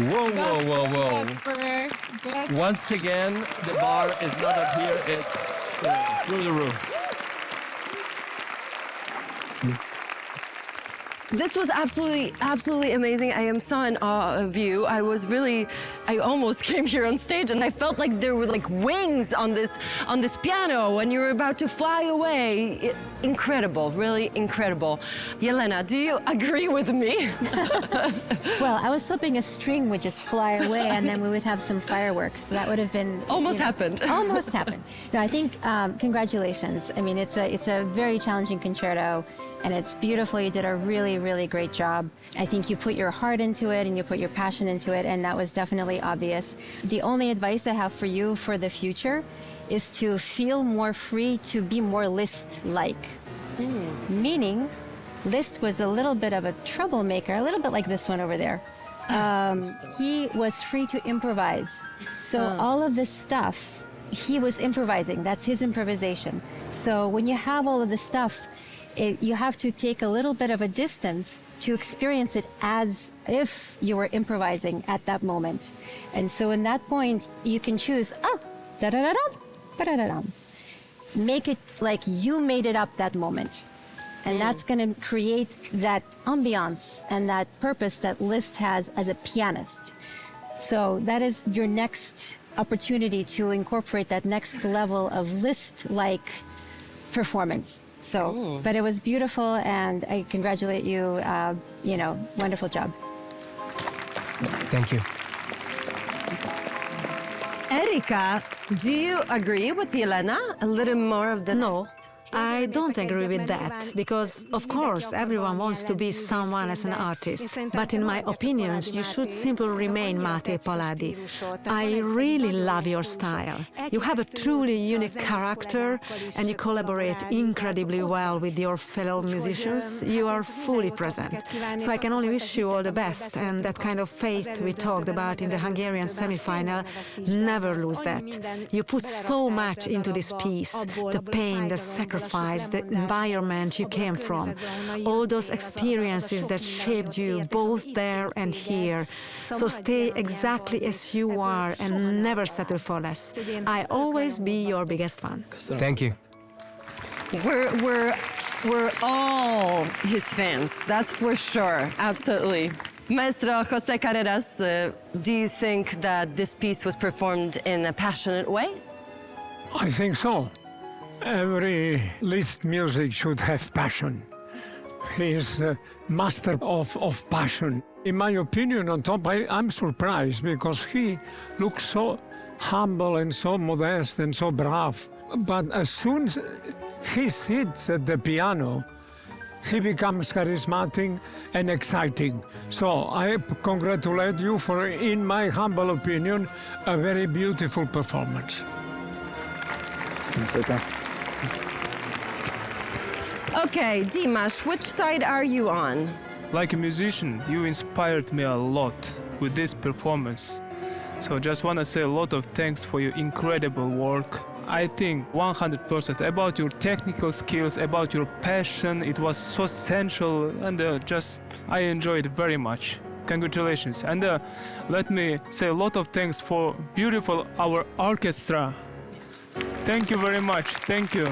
Whoa, whoa, whoa, whoa. Once again, the bar is not up here, it's through the roof. This was absolutely amazing. I am so in awe of you. I almost came here on stage and I felt like there were like wings on this piano and you were about to fly away. Incredible, really incredible. Yelena, do you agree with me? Well, I was hoping a string would just fly away and then we would have some fireworks. That would have been... Almost happened. Almost happened. No, I think, congratulations. I mean, it's a very challenging concerto and it's beautiful. You did a really great job. I think you put your heart into it and you put your passion into it, and that was definitely obvious. The only advice I have for you for the future is to feel more free, to be more Liszt-like. Meaning, Liszt was a little bit of a troublemaker, a little bit like this one over there. He was free to improvise. So all of this stuff, he was improvising. That's his improvisation. So when you have all of this stuff, you have to take a little bit of a distance to experience it as if you were improvising at that moment. And so in that point, you can choose, da-da-da-dum, ba-da-da-dum. Make it like you made it up that moment. And that's going to create that ambiance and that purpose that Liszt has as a pianist. So that is your next opportunity to incorporate that next level of Liszt-like performance. So, but it was beautiful, and I congratulate you. Wonderful job. Thank you. Erika, do you agree with Yelena? A little more of the... No. I don't agree with that, because, of course, everyone wants to be someone as an artist. But in my opinions, you should simply remain Máté Pallády. I really love your style. You have a truly unique character, and you collaborate incredibly well with your fellow musicians. You are fully present. So I can only wish you all the best, and that kind of faith we talked about in the Hungarian semifinal, never lose that. You put so much into this piece, the pain, the sacrifice, the environment you came from, all those experiences that shaped you both there and here. So stay exactly as you are and never settle for less. I always be your biggest fan. Thank you. We're all his fans, that's for sure, absolutely. Maestro Jose Carreras, do you think that this piece was performed in a passionate way? I think so. Every Liszt music should have passion. He is a master of passion. In my opinion, on top, I'm surprised because he looks so humble and so modest and so brave. But as soon as he sits at the piano, he becomes charismatic and exciting. So I congratulate you for, in my humble opinion, a very beautiful performance. Okay, Dimash, which side are you on? Like a musician, you inspired me a lot with this performance. So just want to say a lot of thanks for your incredible work. I think 100% about your technical skills, about your passion. It was so essential, and I enjoyed it very much. Congratulations. And let me say a lot of thanks for beautiful our orchestra. Thank you very much. Thank you.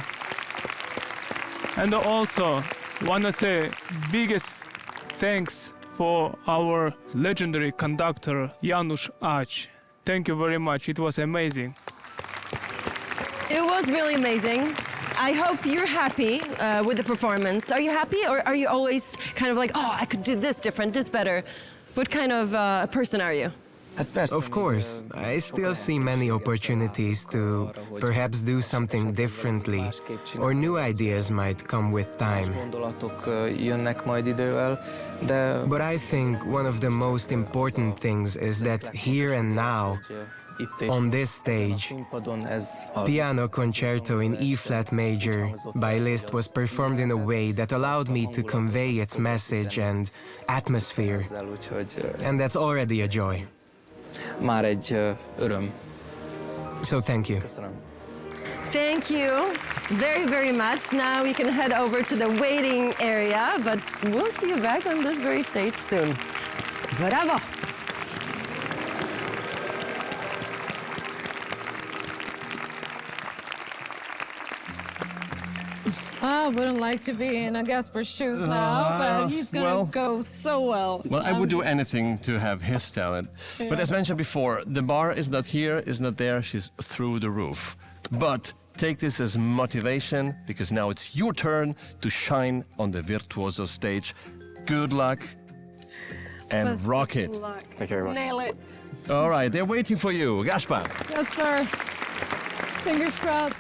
And also want to say biggest thanks for our legendary conductor János Ács. Thank you very much. It was amazing. It was really amazing. I hope you're happy with the performance. Are you happy, or are you always kind of like, oh, I could do this different, this better? What kind of a person are you? Of course, I still see many opportunities to perhaps do something differently, or new ideas might come with time. But I think one of the most important things is that here and now, on this stage, Piano Concerto in E-flat major by Liszt was performed in a way that allowed me to convey its message and atmosphere, and that's already a joy. So thank you. Thank you very, very much. Now we can head over to the waiting area, but we'll see you back on this very stage soon. Bravo! I wouldn't like to be in a Gaspar's shoes now, but he's gonna go so well. Well, I would do anything to have his talent. Yeah. But as mentioned before, the bar is not here, is not there, she's through the roof. But take this as motivation, because now it's your turn to shine on the Virtuoso stage. Good luck and Best rock it. luck. Thank you very much. Nail it. All right, they're waiting for you. Gaspar. Gaspar, fingers crossed.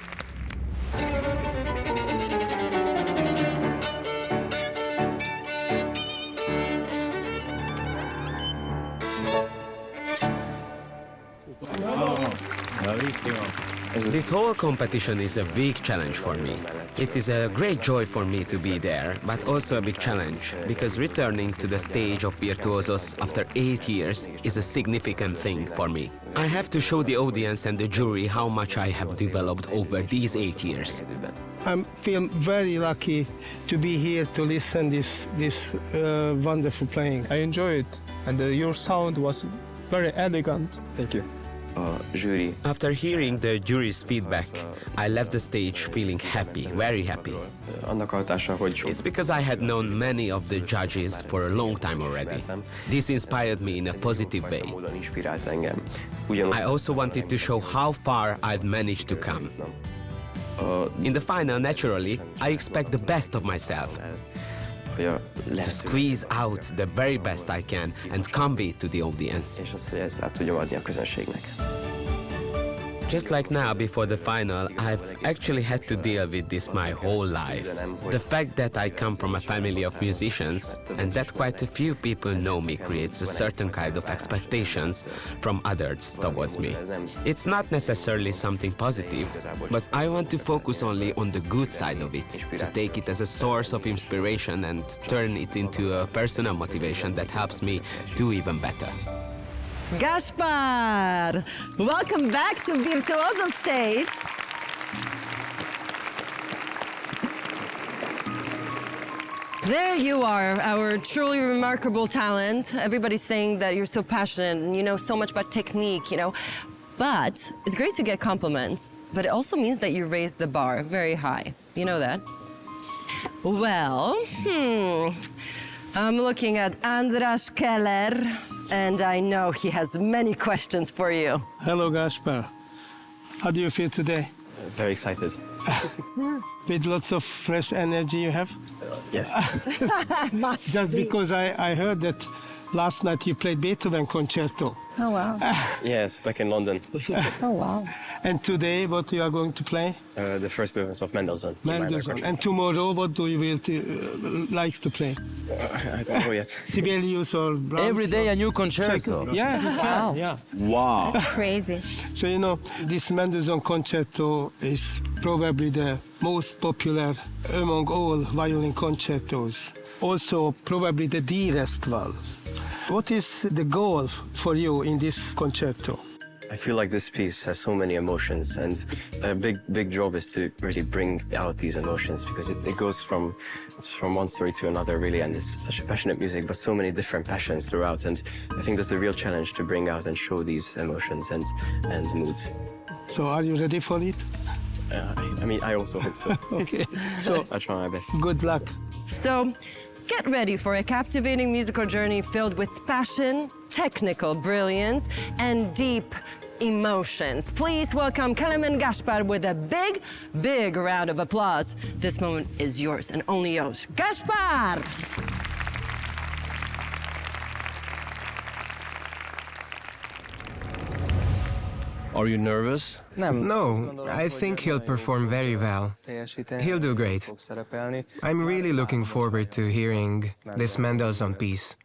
This whole competition is a big challenge for me. It is a great joy for me to be there, but also a big challenge, because returning to the stage of Virtuosos after 8 years is a significant thing for me. I have to show the audience and the jury how much I have developed over these 8 years. I feel very lucky to be here to listen this wonderful playing. I enjoy it, and your sound was very elegant. Thank you. Jury. After hearing the jury's feedback, I left the stage feeling happy, very happy. It's because I had known many of the judges for a long time already. This inspired me in a positive way. I also wanted to show how far I've managed to come. In the final, naturally, I expect the best of myself. To squeeze out the very best I can and convey to the audience. Just like now, before the final, I've actually had to deal with this my whole life. The fact that I come from a family of musicians and that quite a few people know me creates a certain kind of expectations from others towards me. It's not necessarily something positive, but I want to focus only on the good side of it, to take it as a source of inspiration and turn it into a personal motivation that helps me do even better. Gaspar, welcome back to Virtuoso stage. There you are, our truly remarkable talent. Everybody's saying that you're so passionate and you know so much about technique, you know. But it's great to get compliments, but it also means that you raised the bar very high. You know that? Well, I'm looking at Andras Keller, and I know he has many questions for you. Hello, Gaspar. How do you feel today? Very excited. With lots of fresh energy you have? Yes. Just because I heard that last night you played Beethoven concerto. Oh, wow. Yes, back in London. Oh, wow. And today, what you are going to play? The first movements of Mendelssohn. Mendelssohn. And tomorrow, what do you like to play? I don't know yet. Sibelius or Brahms? Every day a new concerto. Yeah, you can. Wow. Yeah. Wow. Crazy. So, you know, this Mendelssohn concerto is probably the most popular among all violin concertos. Also, probably the dearest one. What is the goal for you in this concerto? I feel like this piece has so many emotions, and a big job is to really bring out these emotions, because it goes from one story to another, really, and it's such a passionate music, but so many different passions throughout, and I think that's a real challenge to bring out and show these emotions and moods. So are you ready for it? I mean, I also hope so. Okay. So I'll try my best. Good luck. So, get ready for a captivating musical journey filled with passion, technical brilliance, and deep emotions. Please welcome Kelemen Gaspar with a big round of applause. This moment is yours and only yours. Gaspar! Are you nervous? No, I think he'll perform very well. He'll do great. I'm really looking forward to hearing this Mendelssohn piece.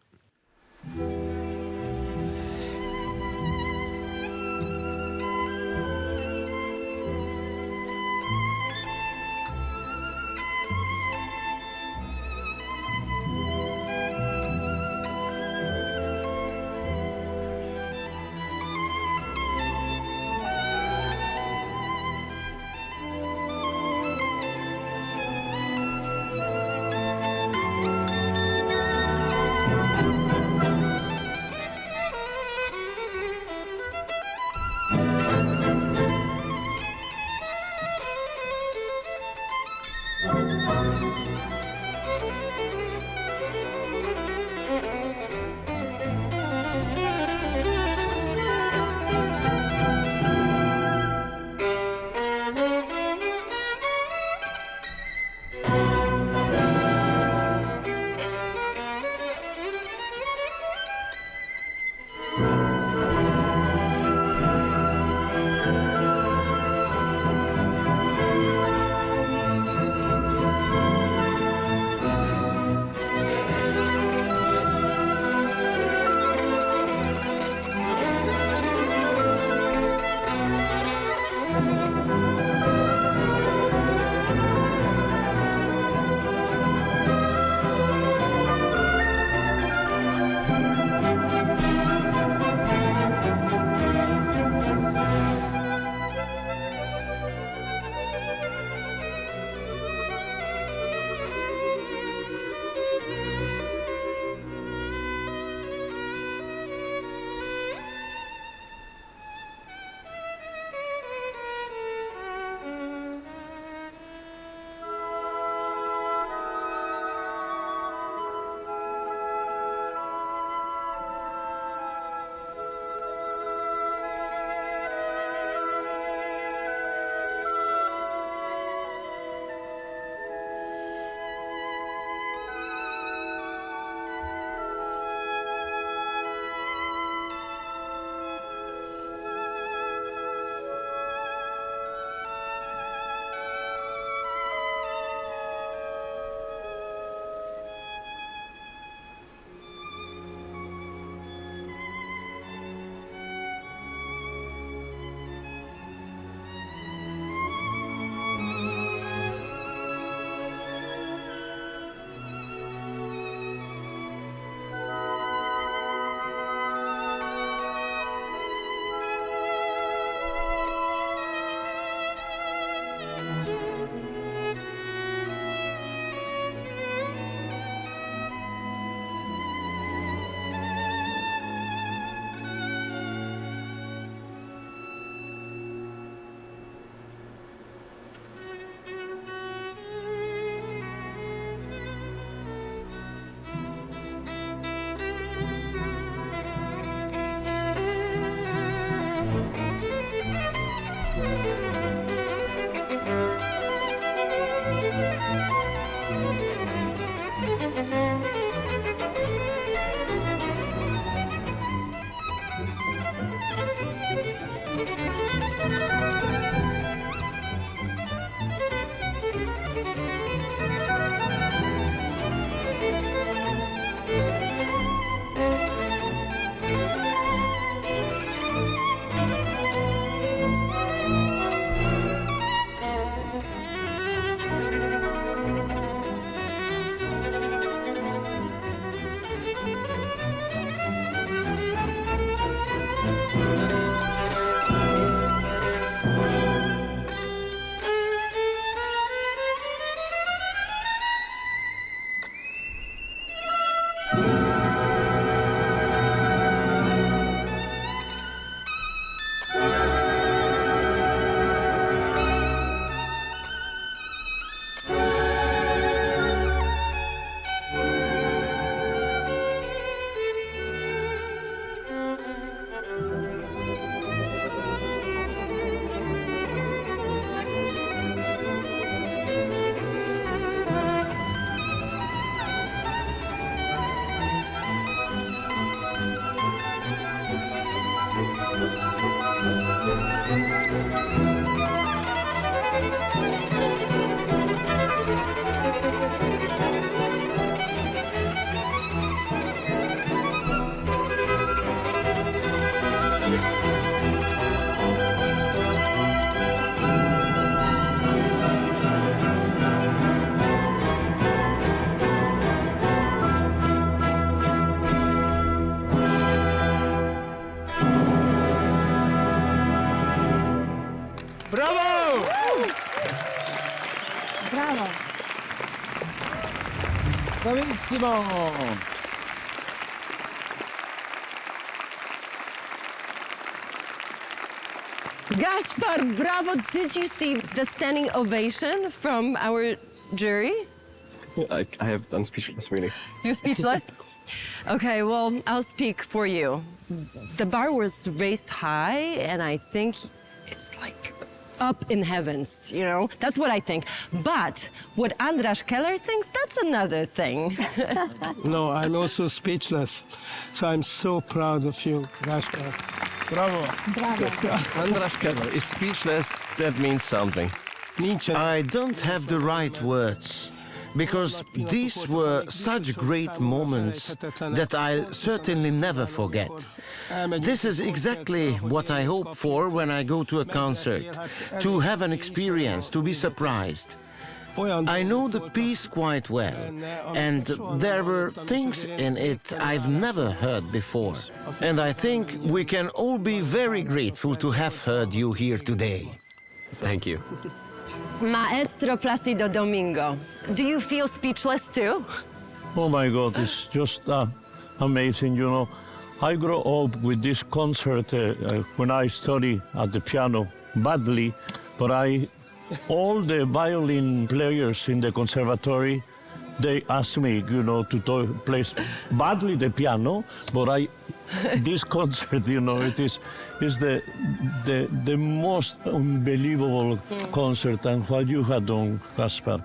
Bravo! Bravo. Bravissimo! Gaspar, bravo. Did you see the standing ovation from our jury? I'm speechless, really. You're speechless? Okay, well, I'll speak for you. The bar was raised high, and I think it's like up in heavens, you know? That's what I think. But what András Keller thinks, that's another thing. No, I'm also speechless. So I'm so proud of you, Gaspar. Bravo! Bravo. András Keller is speechless. That means something. I don't have the right words, because these were such great moments that I'll certainly never forget. This is exactly what I hope for when I go to a concert, to have an experience, to be surprised. I know the piece quite well, and there were things in it I've never heard before. And I think we can all be very grateful to have heard you here today. Thank you. Maestro Placido Domingo, do you feel speechless too? Oh my God, it's just amazing, you know. I grew up with this concert when I studied at the piano badly, but all the violin players in the conservatory, they asked me, you know, to play badly the piano, but this concert, you know, it is the most unbelievable concert, and what you have done, Gaspar,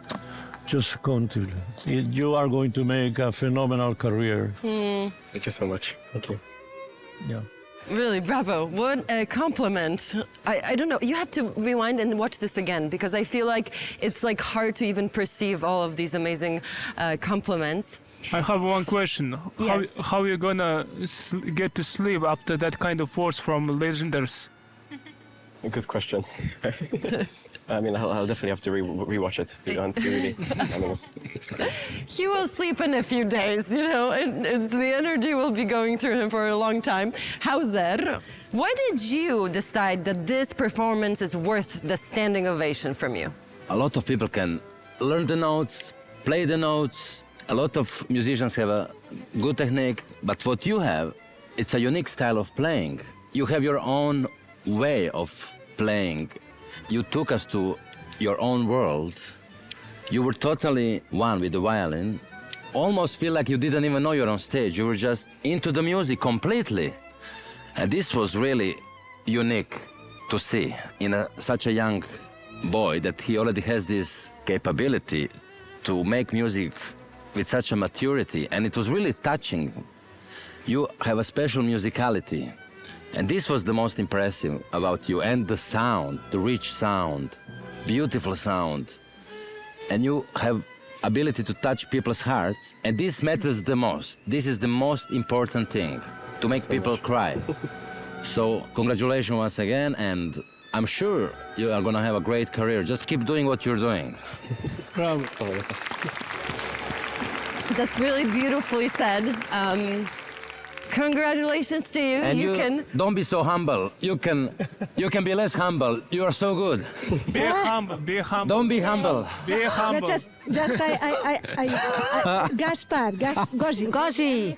just continue. You are going to make a phenomenal career. Thank you so much. Thank you. Yeah. Really, bravo. What a compliment. I don't know. You have to rewind and watch this again, because I feel like it's like hard to even perceive all of these amazing compliments. I have one question. Yes. How are you gonna get to sleep after that kind of force from legenders? Good question. I mean, I'll definitely have to rewatch it to really. I mean, it's great. He will sleep in a few days, you know, and the energy will be going through him for a long time. Hauser, why did you decide that this performance is worth the standing ovation from you? A lot of people can learn the notes, play the notes. A lot of musicians have a good technique, but what you have, it's a unique style of playing. You have your own way of playing. You took us to your own world. You were totally one with the violin. Almost feel like you didn't even know you're on stage. You were just into the music completely. And this was really unique to see in such a young boy, that he already has this capability to make music with such a maturity. And it was really touching. You have a special musicality. And this was the most impressive about you, and the sound, the rich sound, beautiful sound. And you have ability to touch people's hearts, and this matters the most. This is the most important thing, to make people cry. So congratulations once again, and I'm sure you are gonna have a great career. Just keep doing what you're doing. Bravo. That's really beautifully said. Congratulations to you. And you can don't be so humble. You can be less humble. You are so good. Be humble. Be humble. Don't be humble. Be humble. Gaspar, Gazi,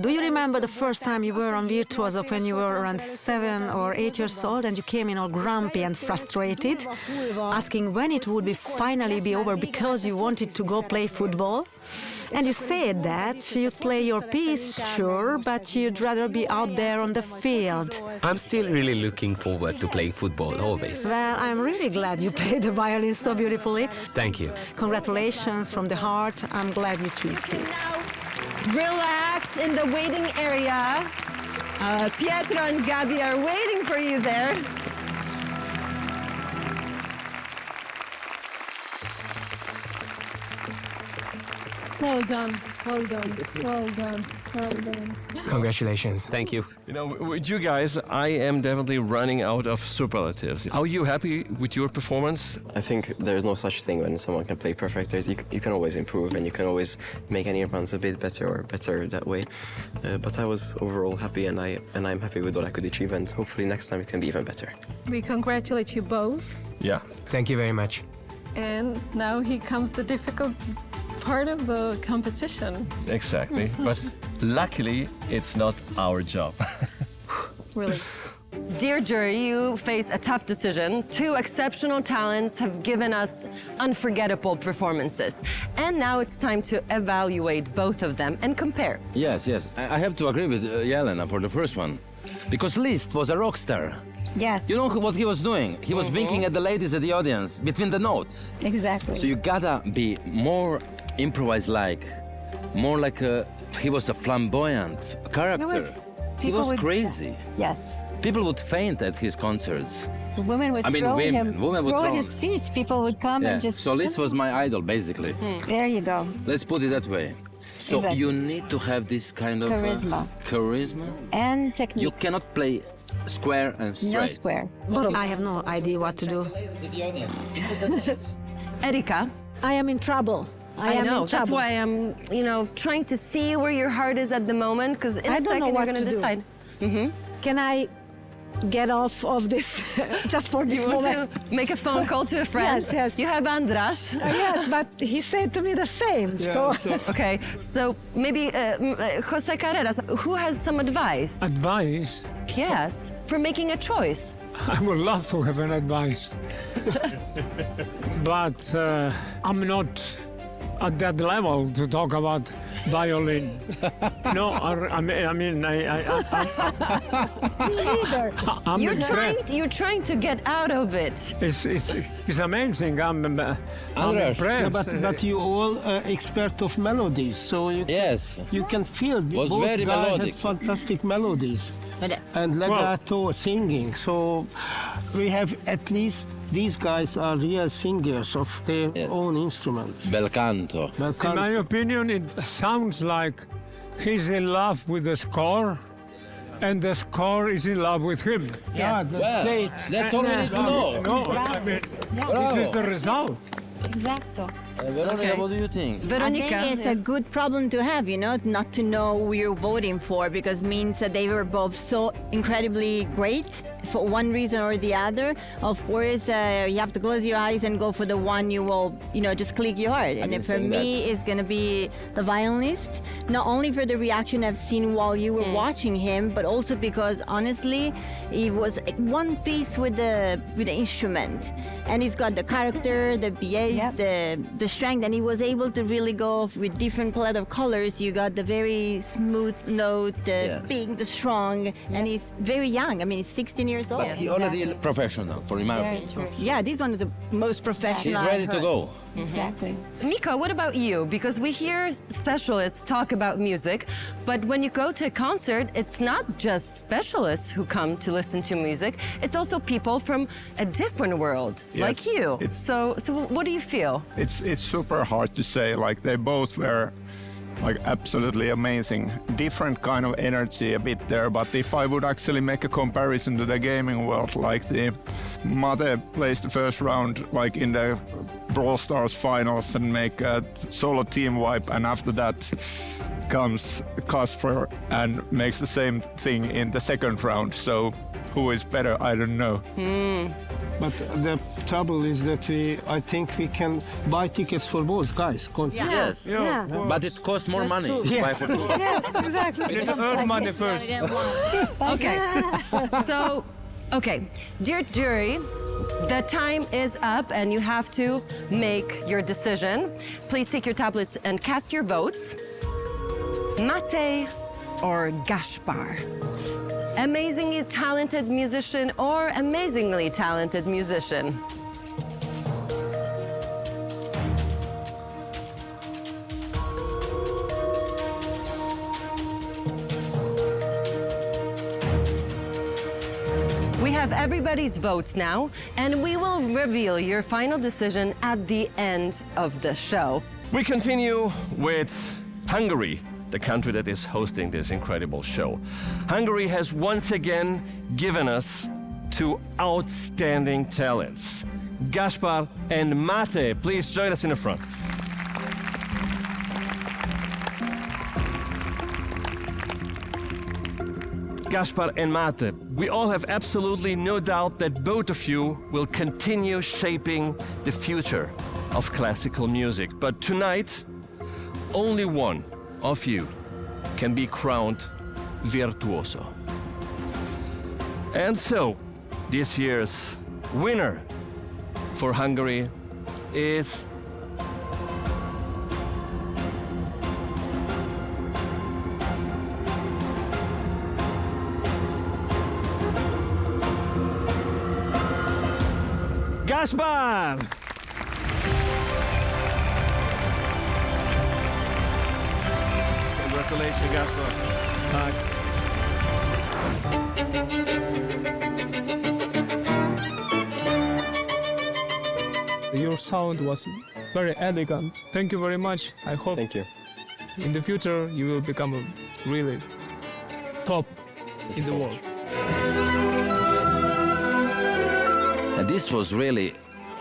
do you remember the first time you were on Virtuoso when you were around 7 or 8 years old, and you came in all grumpy and frustrated, asking when it would finally be over because you wanted to go play football? And you said that you'd play your piece, sure, but you'd rather be out there on the field. I'm still really looking forward to playing football, always. Well, I'm really glad you played the violin so beautifully. Thank you. Congratulations from the heart. I'm glad you chose this. relax in the waiting area. Pietro and Gabi are waiting for you there. Well done, well done, well done. Congratulations. Thank you. You know, with you guys, I am definitely running out of superlatives. Are you happy with your performance? I think there's no such thing when someone can play perfect. You can always improve and you can always make any runs a bit better or better that way. But I was overall happy and I'm happy with what I could achieve, and hopefully next time it can be even better. We congratulate you both. Yeah. Thank you very much. And now here comes the difficult part of the competition. Exactly. But luckily, it's not our job. Really. Dear jury, you face a tough decision. Two exceptional talents have given us unforgettable performances. And now it's time to evaluate both of them and compare. Yes, yes. I have to agree with Jelena for the first one. Because Liszt was a rock star. Yes. You know what he was doing? He was winking at the ladies at the audience between the notes. Exactly. So you gotta be more improvised-like, more like he was a flamboyant character. He was crazy. Yes. People would faint at his concerts. The women would throw his feet. People would come and just... So Liszt was my idol, basically. There you go. Let's put it that way. So Exactly. you need to have this kind of... Charisma. And technique. You cannot play square and straight. No square. I have no idea what to do. Erika? I am in trouble. I know. That's why I'm, trying to see where your heart is at the moment, because in a second you're going to decide. Can I get off of this just for this moment? You want to make a phone call to a friend? Yes, yes. You have Andras. Yes, but he said to me the same. Yeah, okay, so maybe Jose Carreras, who has some advice? Advice? Yes, for making a choice. I would love to have an advice. But I'm not at that level to talk about violin. No, I'm You're trying to get out of it. It's amazing. I'm impressed. Yeah, but you all expert of melodies, so you can feel Was both very guys melodic. had fantastic melodies and legato singing. So we have at least these guys are real singers of their own instruments. Bel canto. In my opinion, it sounds like he's in love with the score, and the score is in love with him. Yeah, that's great. That's all we need to know. No, I mean, this is the result. Exacto. Veronica, what do you think? Veronica, I think it's a good problem to have, not to know who you're voting for, because means that they were both so incredibly great for one reason or the other. Of course, you have to close your eyes and go for the one you will, just click your heart. And for me, it's going to be the violinist, not only for the reaction I've seen while you were watching him, but also because, honestly, he was one piece with the instrument. And he's got the character, the BA, the strength, and he was able to really go with different palette of colors. You got the very smooth note, the big, the strong, and he's very young. I mean, he's 16 years old. But he already professional, for my opinion. Yeah, this is one of the most professional. He's ready to go. Exactly. Mika, what about you? Because we hear specialists talk about music, but when you go to a concert, it's not just specialists who come to listen to music, it's also people from a different world, like you. So what do you feel? It's super hard to say. Like, they both were absolutely amazing. Different kind of energy a bit there, but if I would actually make a comparison to the gaming world, like the Mate plays the first round in the Brawl Stars finals and make a solo team wipe, and after that comes Kasper and makes the same thing in the second round. So who is better? I don't know. But the trouble is that I think we can buy tickets for both guys. Yes. Yeah. But it costs more money. Yes. Yes, exactly. You earn money first. Okay. So, dear jury, the time is up and you have to make your decision. Please take your tablets and cast your votes. Mate or Gaspar? Amazingly talented musician or amazingly talented musician? We have everybody's votes now, and we will reveal your final decision at the end of the show. We continue with Hungary. the country that is hosting this incredible show. Hungary has once again given us two outstanding talents. Gaspar and Mate, please join us in the front. Gaspar and Mate, we all have absolutely no doubt that both of you will continue shaping the future of classical music. But tonight, only one of you can be crowned virtuoso. And so, this year's winner for Hungary is Gaspar! Congratulations, Gaspar. Your sound was very elegant. Thank you very much. I hope Thank you. in the future you will become a really top in the world. And this was really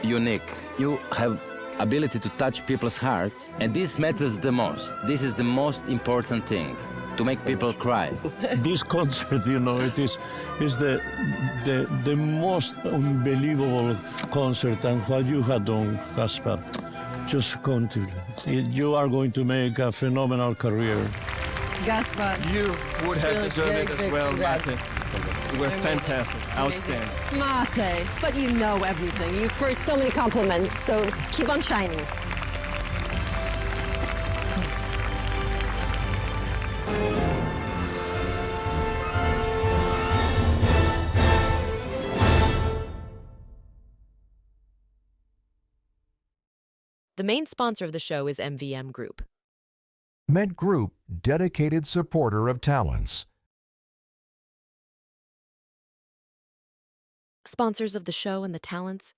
unique. You have ability to touch people's hearts, and this matters the most. This is the most important thing, to make people cry. This concert, you know, it is the most unbelievable concert, and what you have done, Gaspar, just continue. You are going to make a phenomenal career. Gaspar. You would have Really deserved it as well, congrats. Mate. You were fantastic, outstanding. Mate, but you know everything. You've heard so many compliments, so keep on shining. The main sponsor of the show is MVM Group. Met Group, dedicated supporter of talents. Sponsors of the show and the talents